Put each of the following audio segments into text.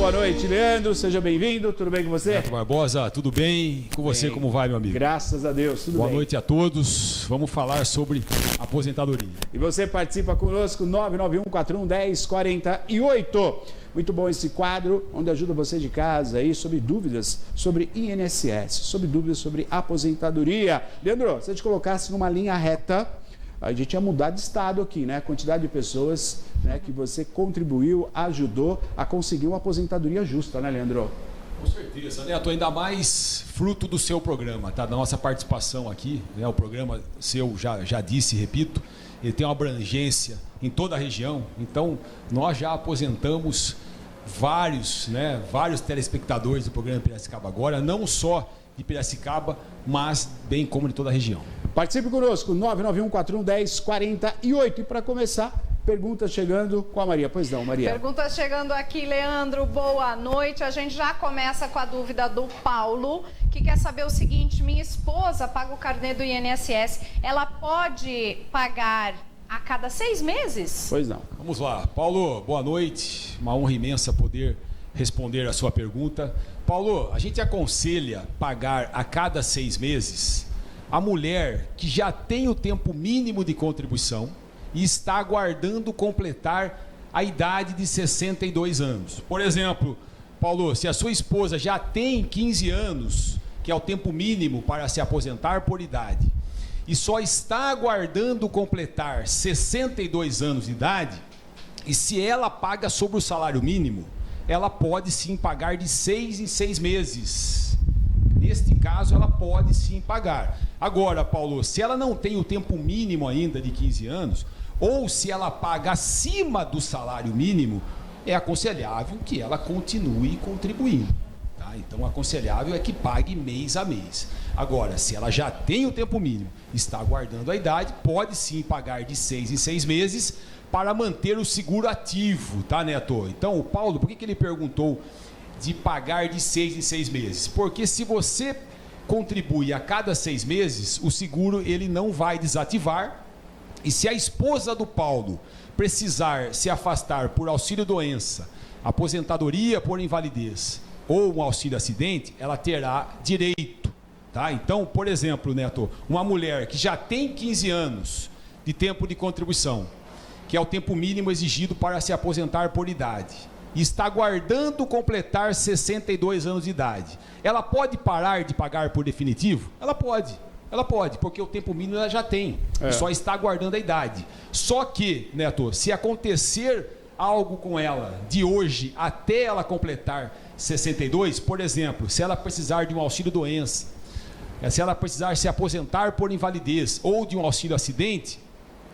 boa noite, Leandro, seja bem-vindo, tudo bem com você? Neto Barbosa, tudo bem? Com você, como vai, meu amigo? Graças a Deus, tudo bem. Boa noite a todos, vamos falar sobre aposentadoria. E você participa conosco, 991411048. Muito bom esse quadro, onde ajuda você de casa aí sobre dúvidas sobre INSS, sobre dúvidas sobre aposentadoria. Leandro, se a gente colocasse numa linha reta, a gente ia mudar de estado aqui, né? A quantidade de pessoas, né, que você contribuiu, ajudou a conseguir uma aposentadoria justa, né, Leandro? Com certeza, Neto, ainda mais fruto do seu programa, tá? Da nossa participação aqui, né? O programa seu, já disse e repito, ele tem uma abrangência em toda a região, então nós já aposentamos vários telespectadores do programa Piracicaba Agora, não só de Piracicaba, mas bem como de toda a região. Participe conosco, 991411048. E para começar, perguntas chegando com a Maria. Pois não, Maria. Perguntas chegando aqui, Leandro. Boa noite. A gente já começa com a dúvida do Paulo, que quer saber o seguinte: minha esposa paga o carnê do INSS. Ela pode pagar a cada 6 meses? Pois não. Vamos lá. Paulo, boa noite. Uma honra imensa poder responder a sua pergunta. Paulo, a gente aconselha pagar a cada 6 meses a mulher que já tem o tempo mínimo de contribuição e está aguardando completar a idade de 62 anos. Por exemplo, Paulo, se a sua esposa já tem 15 anos, que é o tempo mínimo para se aposentar por idade, e só está aguardando completar 62 anos de idade, e se ela paga sobre o salário mínimo, ela pode sim pagar de 6 em 6 meses. Neste caso, ela pode sim pagar. Agora, Paulo, se ela não tem o tempo mínimo ainda de 15 anos, ou se ela paga acima do salário mínimo, é aconselhável que ela continue contribuindo. Tá? Então, aconselhável é que pague mês a mês. Agora, se ela já tem o tempo mínimo, está aguardando a idade, pode sim pagar de 6 em 6 meses para manter o seguro ativo, tá, Neto? Então, o Paulo, por que ele perguntou de pagar de 6 em 6 meses? Porque se você contribui a cada 6 meses, o seguro ele não vai desativar, e se a esposa do Paulo precisar se afastar por auxílio-doença, aposentadoria por invalidez ou um auxílio-acidente, ela terá direito, tá? Então, por exemplo, Neto, uma mulher que já tem 15 anos de tempo de contribuição, que é o tempo mínimo exigido para se aposentar por idade, e está aguardando completar 62 anos de idade, ela pode parar de pagar por definitivo? Ela pode, porque o tempo mínimo ela já tem, só está aguardando a idade. Só que, Neto, se acontecer algo com ela de hoje até ela completar 62, por exemplo, se ela precisar de um auxílio-doença, se ela precisar se aposentar por invalidez ou de um auxílio-acidente,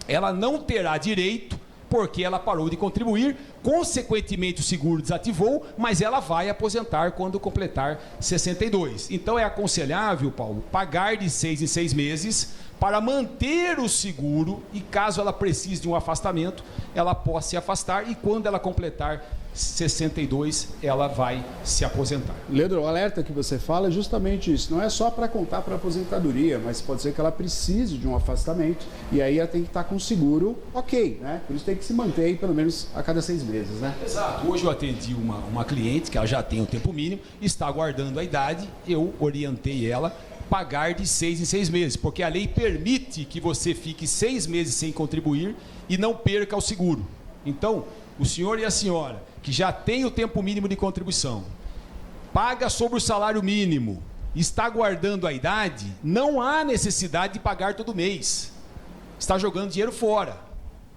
ela não terá direito, porque ela parou de contribuir, consequentemente o seguro desativou, mas ela vai aposentar quando completar 62. Então é aconselhável, Paulo, pagar de 6 em 6 meses para manter o seguro, e caso ela precise de um afastamento, ela possa se afastar, e quando ela completar 62, ela vai se aposentar. Leandro, o alerta que você fala é justamente isso. Não é só para contar para a aposentadoria, mas pode ser que ela precise de um afastamento, e aí ela tem que estar com seguro ok, né? Por isso tem que se manter aí pelo menos a cada 6 meses, né? Exato. Hoje eu atendi uma cliente que ela já tem o tempo mínimo, está aguardando a idade, eu orientei ela pagar de 6 em 6 meses, porque a lei permite que você fique 6 meses sem contribuir e não perca o seguro. Então, o senhor e a senhora que já tem o tempo mínimo de contribuição, paga sobre o salário mínimo, está aguardando a idade, não há necessidade de pagar todo mês. Está jogando dinheiro fora.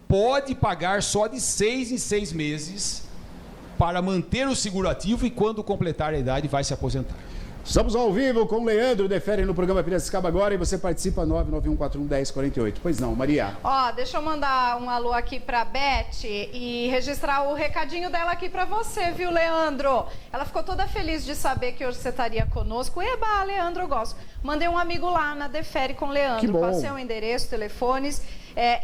Pode pagar só de 6 em 6 meses para manter o seguro ativo, e quando completar a idade vai se aposentar. Estamos ao vivo com o Leandro Defere no programa Piracicaba Agora, e você participa 991411048. Pois não, Maria. Deixa eu mandar um alô aqui pra Beth e registrar o recadinho dela aqui pra você, viu, Leandro? Ela ficou toda feliz de saber que hoje você estaria conosco. Eba, Leandro, eu gosto. Mandei um amigo lá na Defere com o Leandro. Que bom. Passei o endereço, telefones.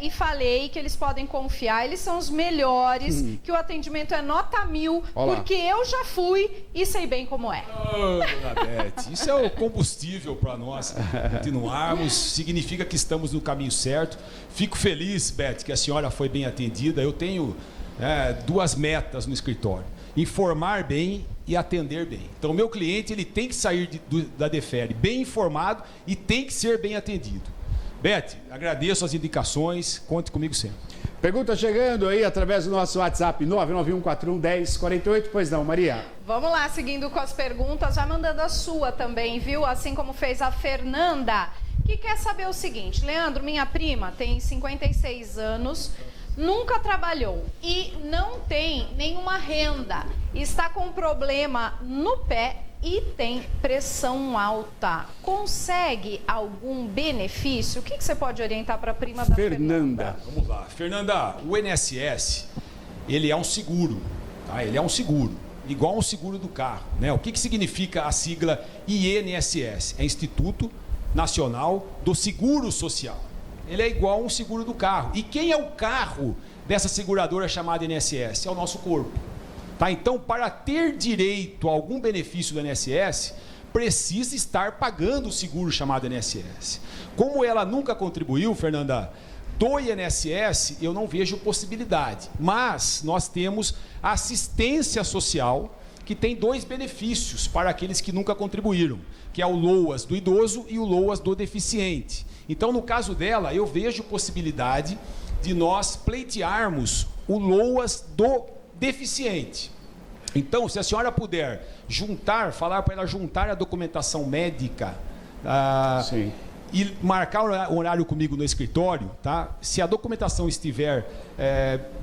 E falei que eles podem confiar, eles são os melhores, que o atendimento é nota 1000, porque eu já fui e sei bem como é. Dona Beth, isso é o combustível para nós continuarmos, significa que estamos no caminho certo. Fico feliz, Beth, que a senhora foi bem atendida. Eu tenho 2 metas no escritório. informar bem e atender bem. Então, o meu cliente ele tem que sair da Deferi bem informado e tem que ser bem atendido. Beth, agradeço as indicações, conte comigo sempre. Pergunta chegando aí através do nosso WhatsApp 991411048. Pois não, Maria? Vamos lá, seguindo com as perguntas, já mandando a sua também, viu? Assim como fez a Fernanda, que quer saber o seguinte: Leandro, minha prima tem 56 anos, nunca trabalhou e não tem nenhuma renda, está com um problema no pé e tem pressão alta. Consegue algum benefício? O que você pode orientar para a prima da Fernanda? Vamos lá. Fernanda, o INSS, ele é um seguro, tá? Ele é um seguro, igual um seguro do carro, né? O que significa a sigla INSS? É Instituto Nacional do Seguro Social. Ele é igual a um seguro do carro. E quem é o carro dessa seguradora chamada INSS? É o nosso corpo. Tá? Então, para ter direito a algum benefício do INSS, precisa estar pagando o seguro chamado INSS. Como ela nunca contribuiu, Fernanda, do INSS, eu não vejo possibilidade. Mas nós temos assistência social, que tem 2 benefícios para aqueles que nunca contribuíram, que é o LOAS do idoso e o LOAS do deficiente. Então, no caso dela, eu vejo possibilidade de nós pleitearmos o LOAS do deficiente. Então, se a senhora puder falar para ela juntar a documentação médica e marcar o horário comigo no escritório, tá? Se a documentação estiver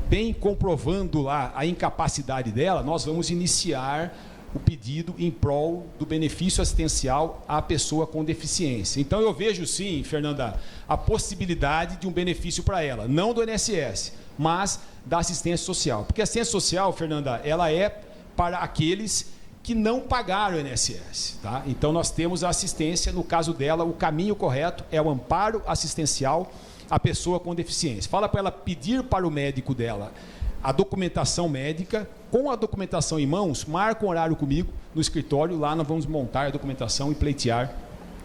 bem comprovando lá a incapacidade dela, nós vamos iniciar o pedido em prol do benefício assistencial à pessoa com deficiência. Então, eu vejo sim, Fernanda, a possibilidade de um benefício para ela, não do INSS, mas da assistência social. Porque a assistência social, Fernanda, ela é para aqueles que não pagaram o INSS. Tá? Então, nós temos a assistência, no caso dela, o caminho correto é o amparo assistencial à pessoa com deficiência. Fala para ela pedir para o médico dela a documentação médica, com a documentação em mãos, marca um horário comigo no escritório, lá nós vamos montar a documentação e pleitear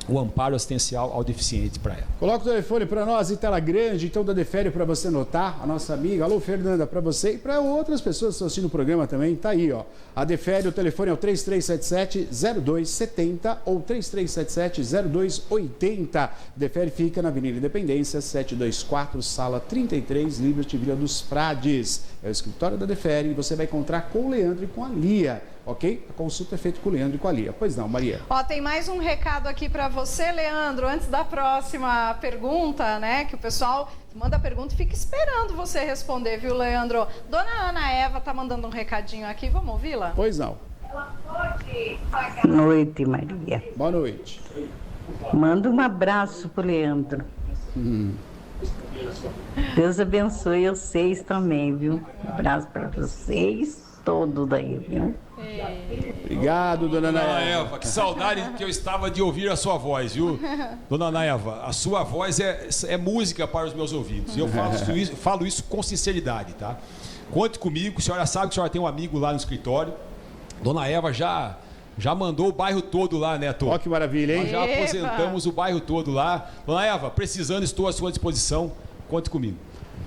o amparo assistencial ao deficiente para ela. Coloca o telefone para nós em tela grande, então da Deferi para você notar, a nossa amiga. Alô, Fernanda, para você e para outras pessoas que estão assistindo o programa também, tá aí, ó. A Deferi, o telefone é o 3377-0270 ou 3377-0280. Deferi fica na Avenida Independência, 724, sala 33, Liberty Vila dos Frades. É o escritório da Deferi e você vai encontrar com o Leandro e com a Lia. Ok? A consulta é feita com o Leandro e com a Lia. Pois não, Maria? Ó, tem mais um recado aqui para você, Leandro, antes da próxima pergunta, né? Que o pessoal manda a pergunta e fica esperando você responder, viu, Leandro? Dona Ana Eva tá mandando um recadinho aqui, vamos ouvi-la? Pois não. Boa noite, Maria. Boa noite. Manda um abraço pro Leandro. Deus abençoe vocês também, viu? Um abraço para vocês, todos daí, viu? Obrigado, dona Ana Eva. Que saudade que eu estava de ouvir a sua voz, viu? Dona Ana Eva, a sua voz é música para os meus ouvidos. E eu falo isso com sinceridade, tá? Conte comigo, a senhora sabe que a senhora tem um amigo lá no escritório. Dona Eva já mandou o bairro todo lá, Neto. Ó, que maravilha, hein? Nós já aposentamos o bairro todo lá. Dona Eva, precisando, estou à sua disposição. Conte comigo.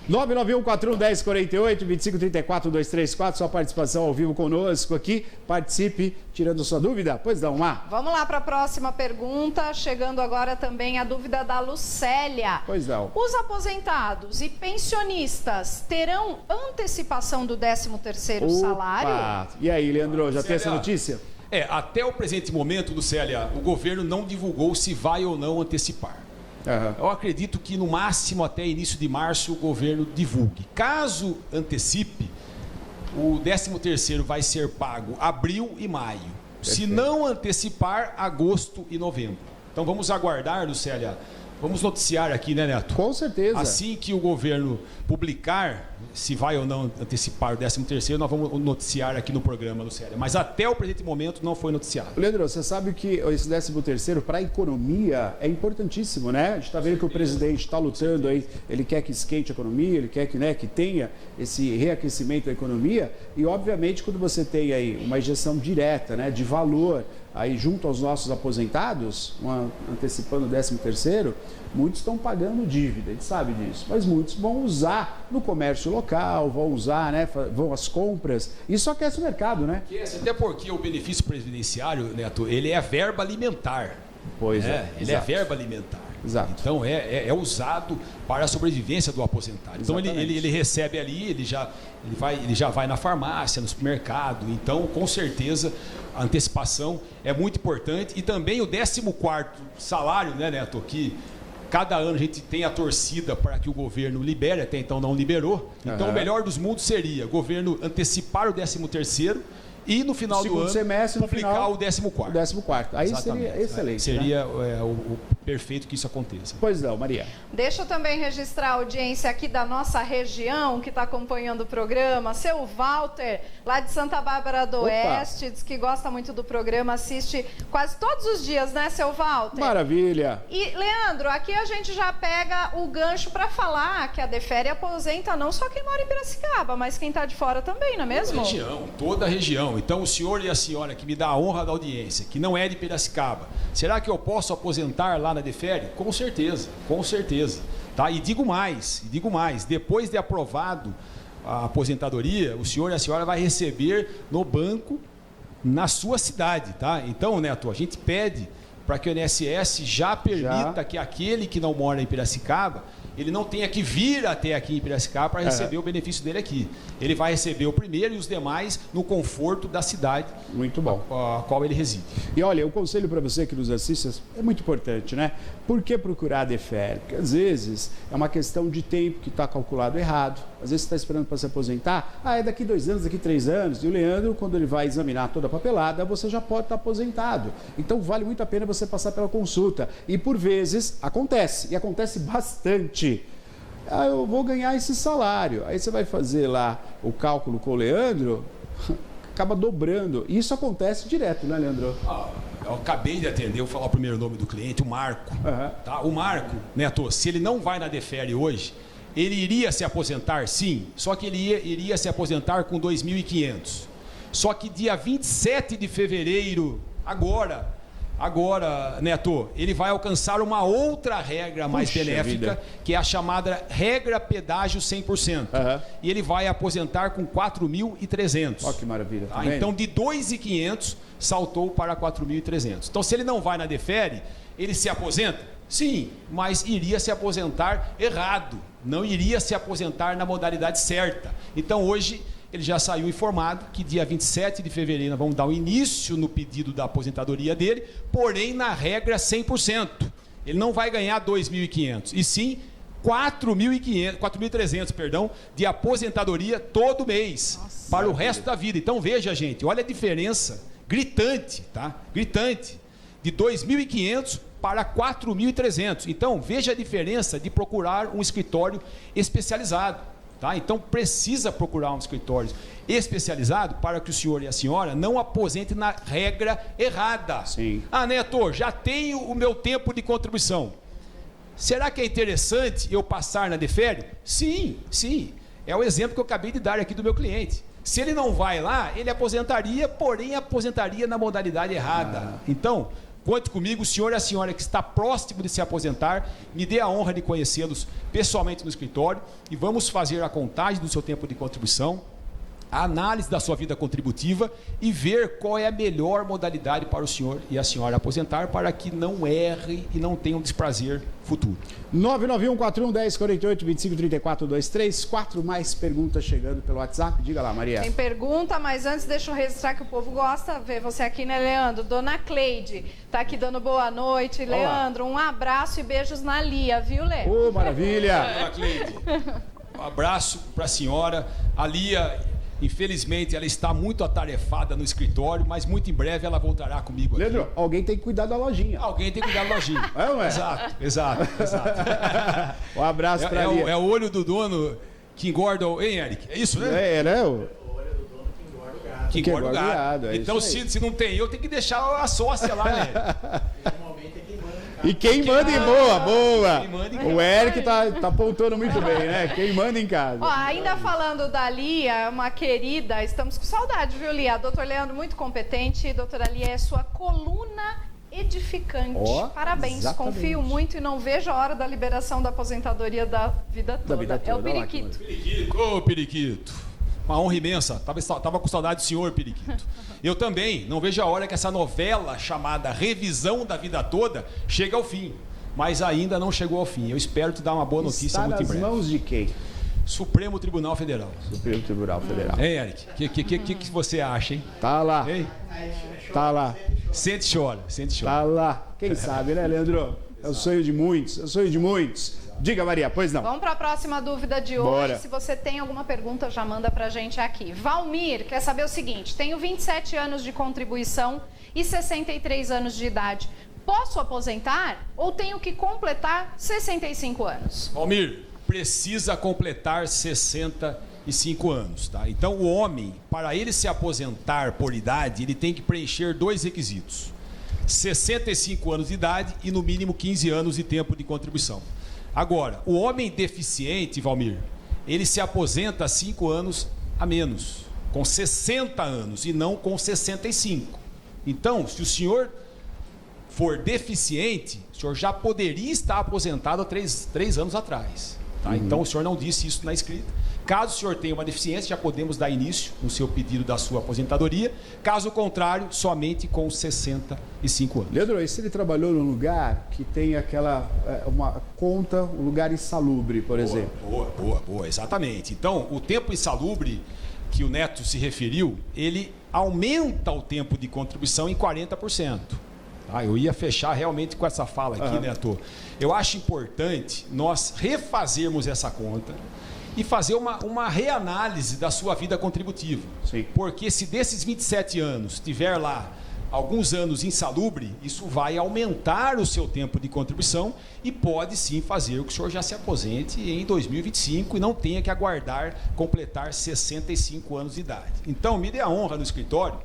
991411048, 2534-234, sua participação ao vivo conosco aqui. Participe, tirando sua dúvida. Pois não, Mar. Vamos lá para a próxima pergunta. Chegando agora também a dúvida da Lucélia. Pois não. Os aposentados e pensionistas terão antecipação do 13º salário? E aí, Leandro, já Lucélia, tem essa notícia? Até o presente momento, Lucélia, o governo não divulgou se vai ou não antecipar. Eu acredito que no máximo até início de março o governo divulgue. Caso antecipe, o 13º vai ser pago abril e maio. Perfeito. Se não antecipar, agosto e novembro. Então vamos aguardar, Lucélia. Vamos noticiar aqui, né, Neto? Com certeza. Assim que o governo publicar se vai ou não antecipar o 13º, nós vamos noticiar aqui no programa, Lucélia. Mas até o presente momento não foi noticiado. Leandro, você sabe que esse 13º para a economia é importantíssimo, né? A gente está vendo que o presidente está lutando aí, ele quer que esquente a economia, ele quer que, né, que tenha esse reaquecimento da economia e, obviamente, quando você tem aí uma injeção direta, né, de valor aí junto aos nossos aposentados, antecipando o 13º, muitos estão pagando dívida, a gente sabe disso, mas muitos vão usar no comércio local, vão usar, né, vão às compras, isso aquece o mercado, né? Até porque o benefício previdenciário, Neto, ele é verba alimentar. Pois ele é verba alimentar. Exato. Então é usado para a sobrevivência do aposentado. Então ele recebe ali, ele já vai na farmácia, no supermercado. Então, com certeza, a antecipação é muito importante. E também o 14º salário, né, Neto, que cada ano a gente tem a torcida para que o governo libere, até então não liberou. Então, o melhor dos mundos seria o governo antecipar o 13º e no final do ano semestre, publicar o 14º. O 14º. Aí seria excelente. Seria o perfeito que isso aconteça. Pois não, Maria. Deixa eu também registrar a audiência aqui da nossa região, que está acompanhando o programa. Seu Walter, lá de Santa Bárbara do Oeste, diz que gosta muito do programa, assiste quase todos os dias, né, seu Walter? Maravilha. E, Leandro, aqui a gente já pega o gancho para falar que a Defere aposenta não só quem mora em Piracicaba, mas quem está de fora também, não é mesmo? Toda a região. Então, o senhor e a senhora que me dá a honra da audiência, que não é de Piracicaba, será que eu posso aposentar lá na Defere? Com certeza, com certeza. Tá? E digo mais, depois de aprovado a aposentadoria, o senhor e a senhora vai receber no banco na sua cidade. Tá? Então, Neto, a gente pede para que o INSS já permita que aquele que não mora em Piracicaba, ele não tenha que vir até aqui em Piracicaba para receber o benefício dele aqui. Ele vai receber o primeiro e os demais no conforto da cidade muito bom. A qual ele reside. E olha, o conselho para você que nos assiste é muito importante, né? Por que procurar a Defere? Porque às vezes é uma questão de tempo que está calculado errado. Às vezes você está esperando para se aposentar, é daqui 2 anos, daqui 3 anos. E o Leandro, quando ele vai examinar toda a papelada, você já pode estar aposentado. Então vale muito a pena você passar pela consulta. E por vezes acontece, e acontece bastante. Eu vou ganhar esse salário. Aí você vai fazer lá o cálculo com o Leandro, acaba dobrando. E isso acontece direto, né, Leandro? Eu acabei de atender, vou falar o primeiro nome do cliente, o Marco. Tá? O Marco, Neto, se ele não vai na Defere hoje, ele iria se aposentar, sim, só que ele iria se aposentar com 2.500. Só que dia 27 de fevereiro, agora, Neto, ele vai alcançar uma outra regra mais benéfica, que é a chamada regra pedágio 100%. E ele vai aposentar com 4.300. Olha que maravilha. Tá então, de 2.500, saltou para 4.300. Então, se ele não vai na Defere, ele se aposenta? Sim, mas iria se aposentar errado. Não iria se aposentar na modalidade certa. Então, hoje, ele já saiu informado que dia 27 de fevereiro nós vamos dar o início no pedido da aposentadoria dele, porém na regra 100%. Ele não vai ganhar 2.500, e sim 4.300, perdão, de aposentadoria todo mês, para o resto da vida. Então veja, gente, olha a diferença gritante, tá? Gritante, de 2.500 para 4.300. Então veja a diferença de procurar um escritório especializado. Tá? Então precisa procurar um escritório especializado para que o senhor e a senhora não aposentem na regra errada. Sim. Neto, já tenho o meu tempo de contribuição. Será que é interessante eu passar na Defere? Sim, sim. É o exemplo que eu acabei de dar aqui do meu cliente. Se ele não vai lá, ele aposentaria, porém aposentaria na modalidade errada. Então, conte comigo, o senhor e a senhora que está próximo de se aposentar, me dê a honra de conhecê-los pessoalmente no escritório e vamos fazer a contagem do seu tempo de contribuição, a análise da sua vida contributiva e ver qual é a melhor modalidade para o senhor e a senhora aposentar para que não erre e não tenha um desprazer futuro. 991-41-1048-2534-23. 4 mais perguntas chegando pelo WhatsApp. Diga lá, Maria. Tem pergunta, mas antes deixa eu registrar que o povo gosta de ver você aqui, né, Leandro? Dona Cleide tá aqui dando boa noite. Olá. Leandro, um abraço e beijos na Lia, viu, Lê? Maravilha! Dona Cleide, um abraço para a senhora. A Lia, infelizmente, ela está muito atarefada no escritório, mas muito em breve ela voltará comigo aqui. Leandro, alguém tem que cuidar da lojinha. Alguém tem que cuidar da lojinha. Não é? Exato. Um abraço para Lia. É o olho do dono que engorda o... Hein, Eric? É isso, né? É, né? O olho do dono que engorda o gado. Então, se não tem eu, tem que deixar a sócia lá, né? E quem manda em boa. Quem manda em O Eric tá apontando muito bem, né? Quem manda em casa. Ó, ainda falando da Lia, uma querida, estamos com saudade, viu, Lia? Doutor Leandro, muito competente. Doutora Lia é sua coluna edificante. Parabéns, exatamente. confio muito e não vejo a hora da liberação da aposentadoria da vida toda. É o periquito. Ô, periquito. Uma honra imensa. Tava com saudade do senhor, periquito. Eu também não vejo a hora que essa novela chamada Revisão da Vida Toda chegue ao fim. Mas ainda não chegou ao fim. Eu espero te dar uma boa notícia muito em breve. Está nas mãos de quem? Supremo Tribunal Federal. Supremo Tribunal Federal. Hein, Eric? O que você acha, hein? Tá lá. Hein? Tá lá. Sente e chora. Tá lá. Quem sabe, né, Leandro? É o sonho de muitos. Diga, Maria, pois não. Vamos para a próxima dúvida de hoje. Bora. Se você tem alguma pergunta, já manda pra gente aqui. Valmir quer saber o seguinte: tenho 27 anos de contribuição e 63 anos de idade. Posso aposentar ou tenho que completar 65 anos? Valmir, precisa completar 65 anos, tá? Então, o homem, para ele se aposentar por idade, ele tem que preencher 2 requisitos: 65 anos de idade e, no mínimo, 15 anos de tempo de contribuição. Agora, o homem deficiente, Valmir, ele se aposenta 5 anos a menos, com 60 anos e não com 65. Então, se o senhor for deficiente, o senhor já poderia estar aposentado há 3 anos atrás. Tá? Então, o senhor não disse isso na escrita. Caso o senhor tenha uma deficiência, já podemos dar início no seu pedido da sua aposentadoria. Caso contrário, somente com 65 anos. Leandro, e se ele trabalhou num lugar que tem uma conta, um lugar insalubre, por exemplo? Boa, exatamente. Então, o tempo insalubre que o Neto se referiu, ele aumenta o tempo de contribuição em 40%. Tá? Eu ia fechar realmente com essa fala aqui, Neto. Eu acho importante nós refazermos essa conta e fazer uma reanálise da sua vida contributiva. Sim. Porque se desses 27 anos tiver lá alguns anos insalubre, isso vai aumentar o seu tempo de contribuição e pode sim fazer com que o senhor já se aposente em 2025 e não tenha que completar 65 anos de idade. Então, me dê a honra no escritório,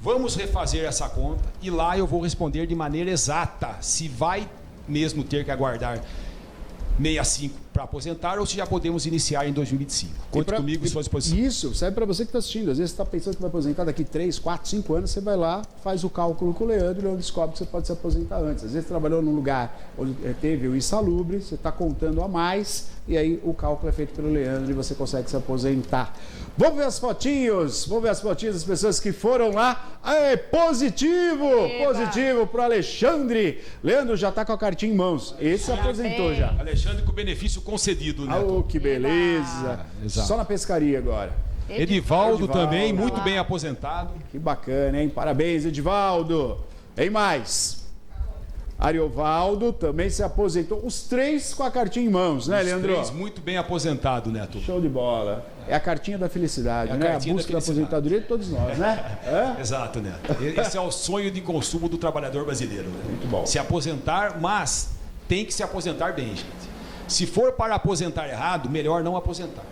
vamos refazer essa conta e lá eu vou responder de maneira exata se vai mesmo ter que aguardar 65 para aposentar ou se já podemos iniciar em 2025. Conte comigo à sua disposição. Isso, serve para você que está assistindo. Às vezes você está pensando que vai aposentar daqui 3, 4, 5 anos, você vai lá, faz o cálculo com o Leandro e ele descobre que você pode se aposentar antes. Às vezes trabalhou num lugar onde teve o insalubre, você está contando a mais e aí o cálculo é feito pelo Leandro e você consegue se aposentar. Vamos ver as fotinhos das pessoas que foram lá. Aê, positivo! Eba. Positivo para o Alexandre. Leandro já está com a cartinha em mãos. Esse se aposentou já. Alexandre com benefício concedido, né? Oh, que beleza. Só na pescaria agora. Edivaldo também, muito bem aposentado. Que bacana, hein? Parabéns, Edivaldo. Tem mais. Ariovaldo também se aposentou. Os 3 com a cartinha em mãos, né, Leandro? Os 3 muito bem aposentado, Neto. Show de bola. É a cartinha da felicidade, né? A busca da aposentadoria de todos nós, né? Exato, Neto. Esse é o sonho de consumo do trabalhador brasileiro. Né? Muito bom. Se aposentar, mas tem que se aposentar bem, gente. Se for para aposentar errado, melhor não aposentar.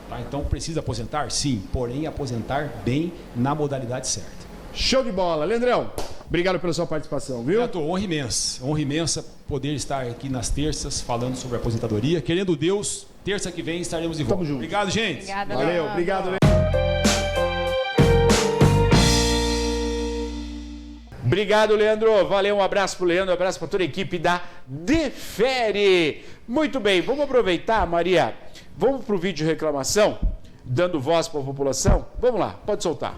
Tá? Então, precisa aposentar? Sim, porém aposentar bem na modalidade certa. Show de bola. Leandrão, obrigado pela sua participação, viu? Neto, honra imensa poder estar aqui nas terças falando sobre aposentadoria. Querendo Deus, terça que vem estaremos de volta. Tamo junto. Obrigado, gente. Obrigada, Valeu, Leandro. obrigado, Leandro. Obrigado, Leandro. Valeu, um abraço pro Leandro, um abraço para toda a equipe da Defere. Muito bem, vamos aproveitar, Maria. Vamos pro vídeo de reclamação, dando voz para a população? Vamos lá, pode soltar.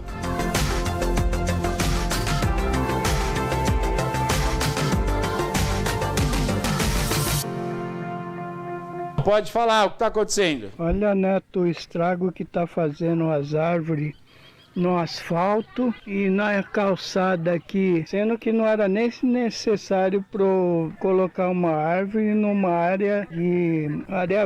Pode falar o que está acontecendo. Olha, Neto, o estrago que está fazendo as árvores no asfalto e na calçada aqui, sendo que não era nem necessário colocar uma árvore numa área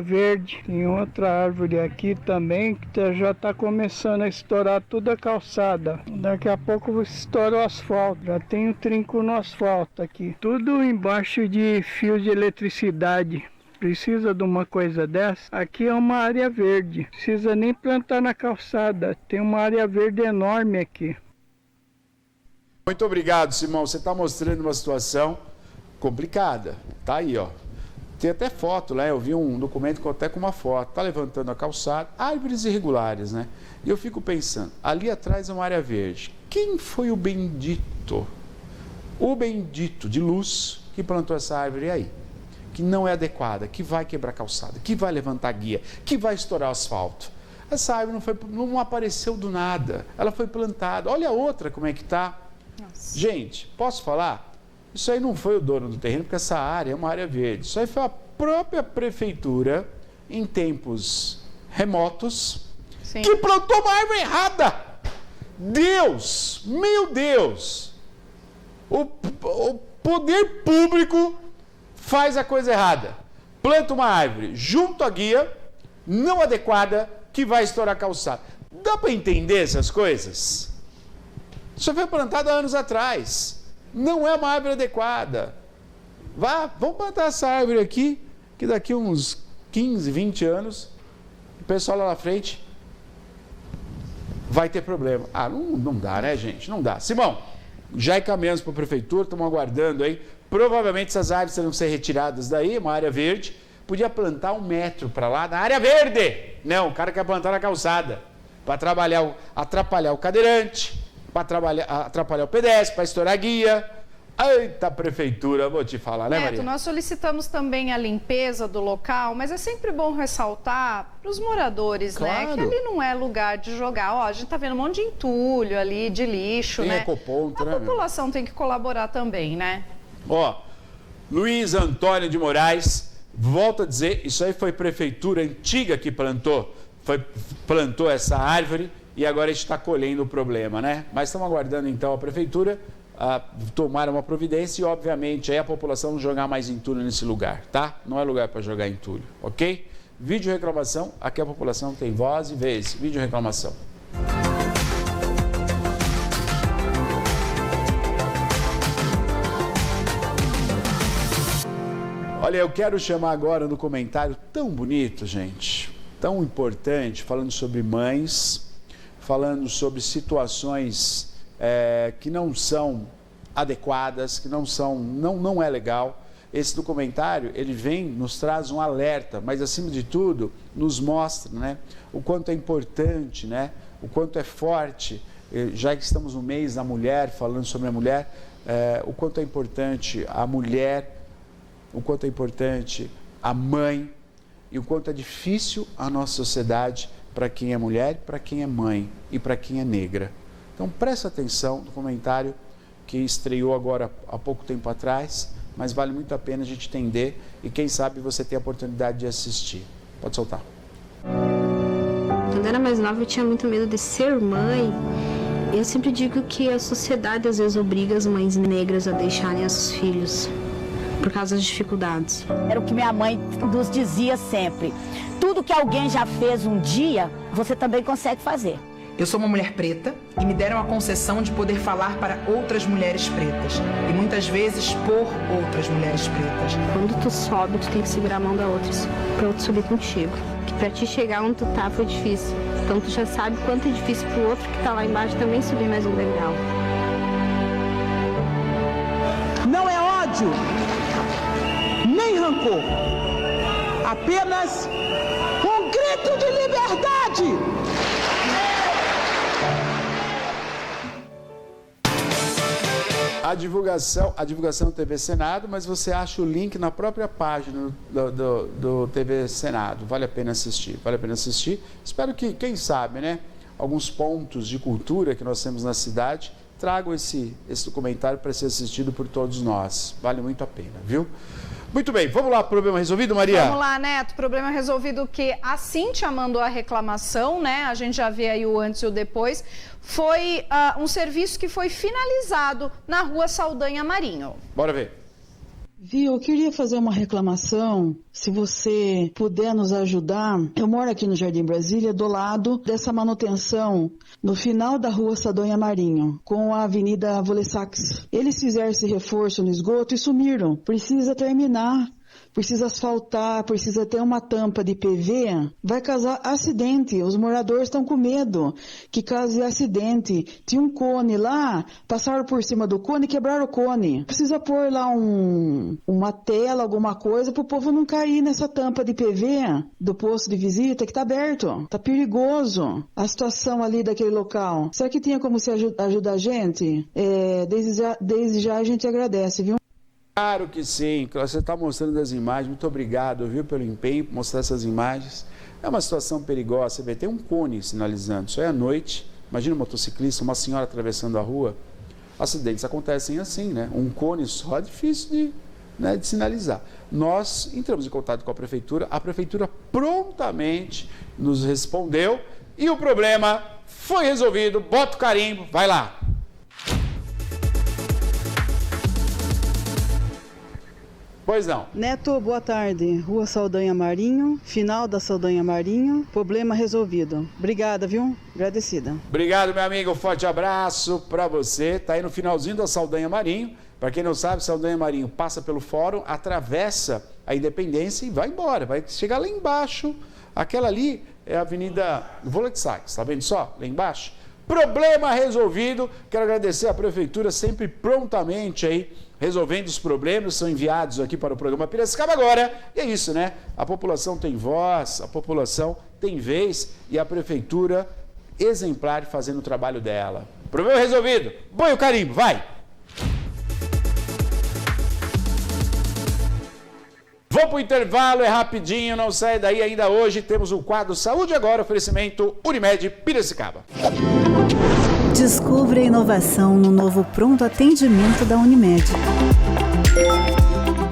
verde. Tem outra árvore aqui também que já está começando a estourar toda a calçada. Daqui a pouco estoura o asfalto, já tem um trinco no asfalto aqui. Tudo embaixo de fios de eletricidade. Precisa de uma coisa dessa? Aqui é uma área verde. Precisa nem plantar na calçada. Tem uma área verde enorme aqui. Muito obrigado, Simão. Você está mostrando uma situação complicada. Tá aí, ó. Tem até foto, né? Eu vi um documento até com uma foto. Tá levantando a calçada, árvores irregulares, né? E eu fico pensando, ali atrás é uma área verde. Quem foi o bendito de luz que plantou essa árvore aí? Que não é adequada, que vai quebrar calçada, que vai levantar guia, que vai estourar o asfalto. Essa árvore não apareceu do nada, ela foi plantada. Olha a outra como é que tá. Nossa. Gente, posso falar? Isso aí não foi o dono do terreno, porque essa área é uma área verde. Isso aí foi a própria prefeitura, em tempos remotos, sim, que plantou uma árvore errada. Deus, meu Deus, o poder público faz a coisa errada. Planta uma árvore junto à guia, não adequada, que vai estourar a calçada. Dá para entender essas coisas? Isso foi plantado há anos atrás. Não é uma árvore adequada. Vamos plantar essa árvore aqui, que daqui uns 15, 20 anos, o pessoal lá na frente vai ter problema. Não dá, né, gente? Não dá. Simão, já encaminhamos para a prefeitura, estamos aguardando aí. Provavelmente essas árvores terão que ser retiradas daí, uma área verde. Podia plantar 1 metro para lá, na área verde. Não, o cara quer plantar na calçada. Para atrapalhar o cadeirante, para atrapalhar o pedestre, para estourar a guia. Eita, prefeitura, vou te falar, né, Maria? Nós solicitamos também a limpeza do local, mas é sempre bom ressaltar para os moradores, claro, né? Que ali não é lugar de jogar. Ó, a gente tá vendo um monte de entulho ali, de lixo, né? Ecoponto, a população tem que colaborar também, né? Ó, Luiz Antônio de Moraes, volto a dizer, isso aí foi prefeitura antiga que plantou essa árvore e agora a gente está colhendo o problema, né? Mas estamos aguardando então a prefeitura tomar uma providência e, obviamente, aí a população não jogar mais entulho nesse lugar, tá? Não é lugar para jogar entulho, ok? Vídeo reclamação, aqui a população tem voz e vez. Vídeo reclamação. Olha, eu quero chamar agora no comentário tão bonito, gente, tão importante, falando sobre mães, falando sobre situações que não são adequadas, que não é legal. Esse documentário, ele nos traz um alerta, mas acima de tudo, nos mostra, né, o quanto é importante, né, o quanto é forte, já que estamos no mês da mulher, falando sobre a mulher, o quanto é importante a mulher, o quanto é importante a mãe e o quanto é difícil a nossa sociedade para quem é mulher, para quem é mãe e para quem é negra. Então, presta atenção no comentário que estreou agora há pouco tempo atrás, mas vale muito a pena a gente entender e quem sabe você ter a oportunidade de assistir. Pode soltar. Quando eu era mais nova, eu tinha muito medo de ser mãe. Eu sempre digo que a sociedade às vezes obriga as mães negras a deixarem os filhos por causa das dificuldades. Era o que minha mãe nos dizia sempre. Tudo que alguém já fez um dia, você também consegue fazer. Eu sou uma mulher preta e me deram a concessão de poder falar para outras mulheres pretas e muitas vezes por outras mulheres pretas. Quando tu sobe, tu tem que segurar a mão da outra para outro subir contigo. Que para ti chegar onde tu tá foi difícil. Então tu já sabe quanto é difícil pro outro que tá lá embaixo também subir mais um degrau. Não é ódio, nem rancor. Apenas um grito de liberdade. A divulgação do TV Senado, mas você acha o link na própria página do TV Senado. Vale a pena assistir, vale a pena assistir. Espero que, quem sabe, né, alguns pontos de cultura que nós temos na cidade tragam esse documentário para ser assistido por todos nós. Vale muito a pena, viu? Muito bem, vamos lá, problema resolvido, Maria? Vamos lá, Neto, problema resolvido que a Cíntia mandou a reclamação, né? A gente já vê aí o antes e o depois. Foi um serviço que foi finalizado na Rua Saldanha Marinho. Bora ver. Viu, eu queria fazer uma reclamação, se você puder nos ajudar. Eu moro aqui no Jardim Brasília, do lado dessa manutenção, no final da Rua Saldanha Marinho, com a Avenida Volessax. Eles fizeram esse reforço no esgoto e sumiram. Precisa terminar. precisa asfaltar, precisa ter uma tampa de PV, vai causar acidente. Os moradores estão com medo que cause acidente. Tinha um cone lá, passaram por cima do cone e quebraram o cone. Precisa pôr lá uma tela, alguma coisa, para o povo não cair nessa tampa de PV do posto de visita que está aberto. Está perigoso a situação ali daquele local. Será que tinha como se ajudar a gente? Desde já a gente agradece, viu? Claro que sim, você está mostrando as imagens, muito obrigado, viu, pelo empenho, por mostrar essas imagens. É uma situação perigosa, você vê, tem um cone sinalizando, isso é à noite, imagina um motociclista, uma senhora atravessando a rua, acidentes acontecem assim, né? Um cone só é difícil de sinalizar. Nós entramos em contato com a prefeitura prontamente nos respondeu e o problema foi resolvido, bota o carimbo, vai lá. Pois não. Neto, boa tarde. Rua Saldanha Marinho, final da Saldanha Marinho, problema resolvido. Obrigada, viu? Agradecida. Obrigado, meu amigo. Forte abraço para você. Tá aí no finalzinho da Saldanha Marinho. Para quem não sabe, Saldanha Marinho passa pelo fórum, atravessa a Independência e vai embora. Vai chegar lá embaixo. Aquela ali é a Avenida Volkswagen. Tá vendo só? Lá embaixo. Problema resolvido. Quero agradecer à prefeitura sempre prontamente aí resolvendo os problemas, são enviados aqui para o programa Piracicaba Agora. E é isso, né? A população tem voz, a população tem vez e a prefeitura exemplar fazendo o trabalho dela. Problema resolvido. Põe o carimbo, vai! Vou para o intervalo, é rapidinho, não sai daí. Ainda hoje temos o quadro Saúde Agora, oferecimento Unimed Piracicaba. Descubra a inovação no novo pronto atendimento da Unimed.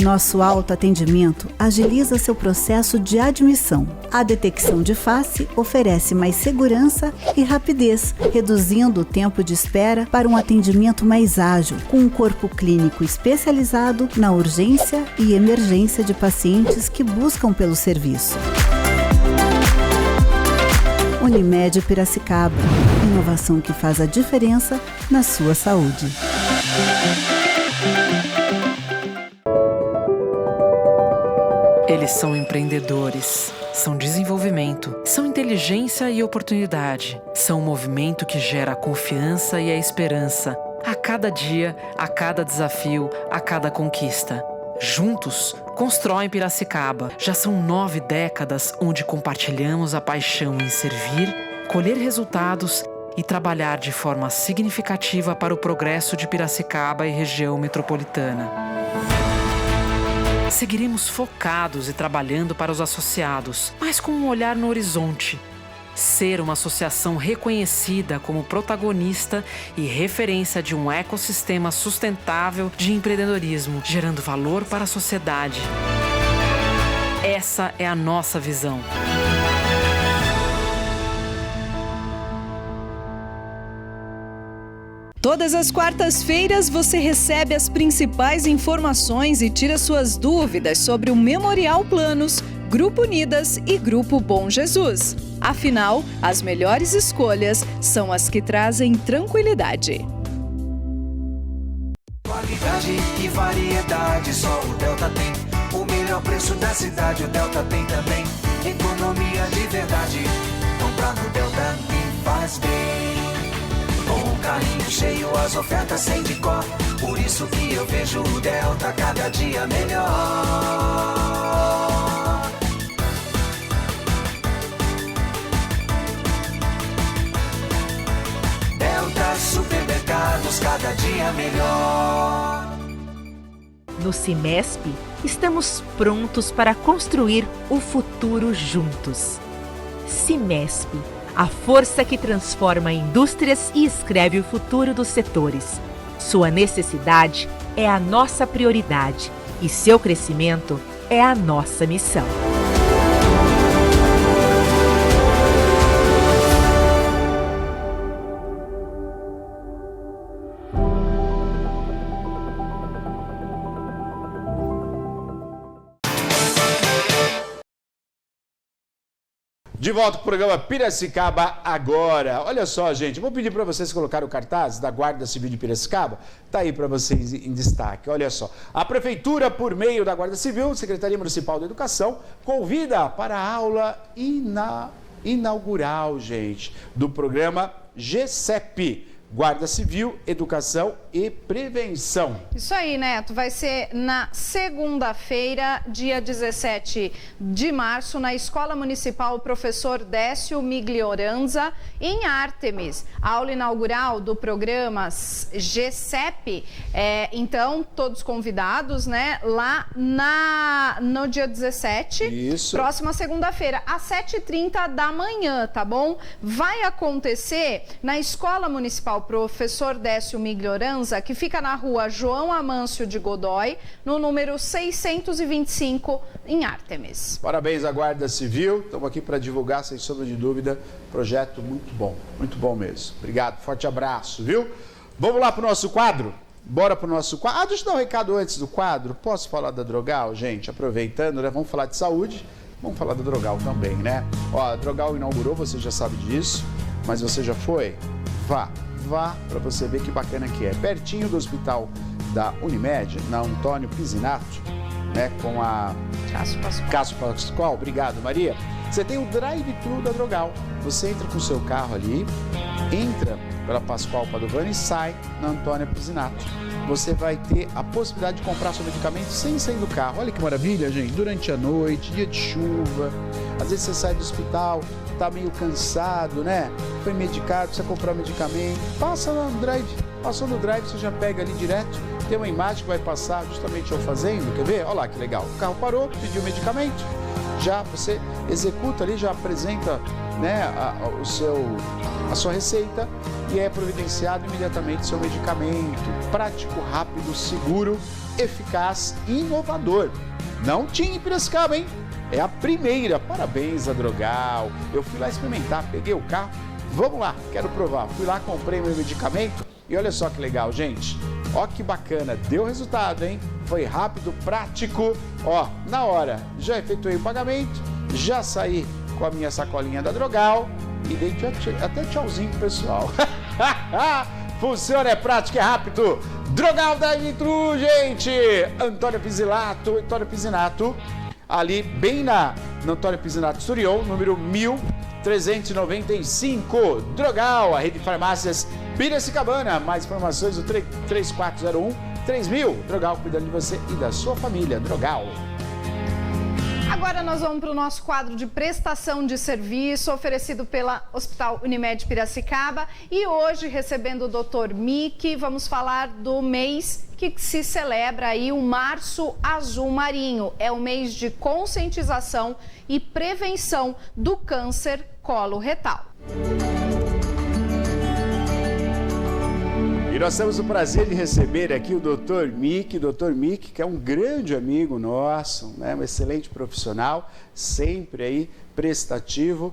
Nosso autoatendimento agiliza seu processo de admissão. A detecção de face oferece mais segurança e rapidez, reduzindo o tempo de espera para um atendimento mais ágil, com um corpo clínico especializado na urgência e emergência de pacientes que buscam pelo serviço. Unimed Piracicaba. Inovação que faz a diferença na sua saúde. Eles são empreendedores, são desenvolvimento, são inteligência e oportunidade, são um movimento que gera a confiança e a esperança a cada dia, a cada desafio, a cada conquista. Juntos, constroem Piracicaba. Já são 9 décadas onde compartilhamos a paixão em servir, colher resultados e trabalhar de forma significativa para o progresso de Piracicaba e região metropolitana. Seguiremos focados e trabalhando para os associados, mas com um olhar no horizonte. Ser uma associação reconhecida como protagonista e referência de um ecossistema sustentável de empreendedorismo, gerando valor para a sociedade. Essa é a nossa visão. Todas as quartas-feiras você recebe as principais informações e tira suas dúvidas sobre o Memorial Planos, Grupo Unidas e Grupo Bom Jesus. Afinal, as melhores escolhas são as que trazem tranquilidade. Qualidade e variedade, só o Delta tem. O melhor preço da cidade, o Delta tem também. Economia de verdade, comprar no Delta me faz bem. Com um carrinho cheio, as ofertas sem de cor. Por isso que eu vejo o Delta cada dia melhor. Delta Supermercados, cada dia melhor. No Cimesp, estamos prontos para construir o futuro juntos. Cimesp, a força que transforma indústrias e escreve o futuro dos setores. Sua necessidade é a nossa prioridade e seu crescimento é a nossa missão. De volta com o programa Piracicaba agora. Olha só, gente, vou pedir para vocês colocarem o cartaz da Guarda Civil de Piracicaba. Está aí para vocês em destaque. Olha só. A Prefeitura, por meio da Guarda Civil, Secretaria Municipal da Educação, convida para a aula inaugural, gente, do programa GCEP. Guarda Civil, Educação e Prevenção. Isso aí, Neto. Vai ser na segunda-feira, dia 17 de março, na Escola Municipal Professor Décio Miglioranza, em Ártemis. A aula inaugural do programa GCEP. Então, todos convidados, né? Lá no dia 17, Isso. Próxima segunda-feira, às 7h30 da manhã, tá bom? Vai acontecer na Escola Municipal Professor Décio Miglioranza, que fica na rua João Amâncio de Godoy, no número 625, em Ártemis. Parabéns à Guarda Civil. Estamos aqui para divulgar, sem sombra de dúvida, projeto muito bom mesmo. Obrigado, forte abraço, viu? Vamos lá para o nosso quadro? Bora para o nosso quadro. Deixa eu dar um recado antes do quadro. Posso falar da Drogal, gente? Aproveitando, né? Vamos falar de saúde, vamos falar da Drogal também, né? Ó, a Drogal inaugurou, você já sabe disso, mas você já foi? Vá para você ver que bacana que é. Pertinho do hospital da Unimed, na Antônio Pisinato, né, com a Cássio Pascoal. Obrigado, Maria. Você tem o drive-thru da Drogal. Você entra com o seu carro ali, entra pela Pascoal Padovani e sai na Antônio Pisinato. Você vai ter a possibilidade de comprar seu medicamento sem sair do carro. Olha que maravilha, gente. Durante a noite, dia de chuva, às vezes você sai do hospital, tá meio cansado, né? Foi medicado, precisa comprar medicamento. Passa lá no drive. Passou no drive, você já pega ali direto. Tem uma imagem que vai passar justamente eu fazendo. Quer ver? Olha lá que legal. O carro parou, pediu medicamento. Já você executa ali, já apresenta, né, a sua receita e é providenciado imediatamente seu medicamento. Prático, rápido, seguro, eficaz e inovador. Não tinha em Piracicaba, hein? É a primeira. Parabéns a Drogal. Eu fui lá experimentar, peguei o carro. Vamos lá, quero provar. Fui lá, comprei meu medicamento e olha só que legal, gente. Ó que bacana, deu resultado, hein? Foi rápido, prático. Ó, na hora, já efetuei o pagamento, já saí com a minha sacolinha da Drogal e dei até tchauzinho pro pessoal. Funciona, é prático, é rápido. Drogal da Nitru, gente. Antônio Pisinato, ali bem na Antônio Pisinato Surion, número 1395. Drogal, a rede de farmácias Piracicabana. Mais informações do 3401-3000. Drogal, cuidando de você e da sua família. Drogal. Agora nós vamos para o nosso quadro de prestação de serviço oferecido pela Hospital Unimed Piracicaba e hoje recebendo o Dr. Mick, vamos falar do mês que se celebra aí o Março Azul Marinho. É o mês de conscientização e prevenção do câncer coloretal. E nós temos o prazer de receber aqui o Dr. Mick, que é um grande amigo nosso, né? Um excelente profissional, sempre aí prestativo,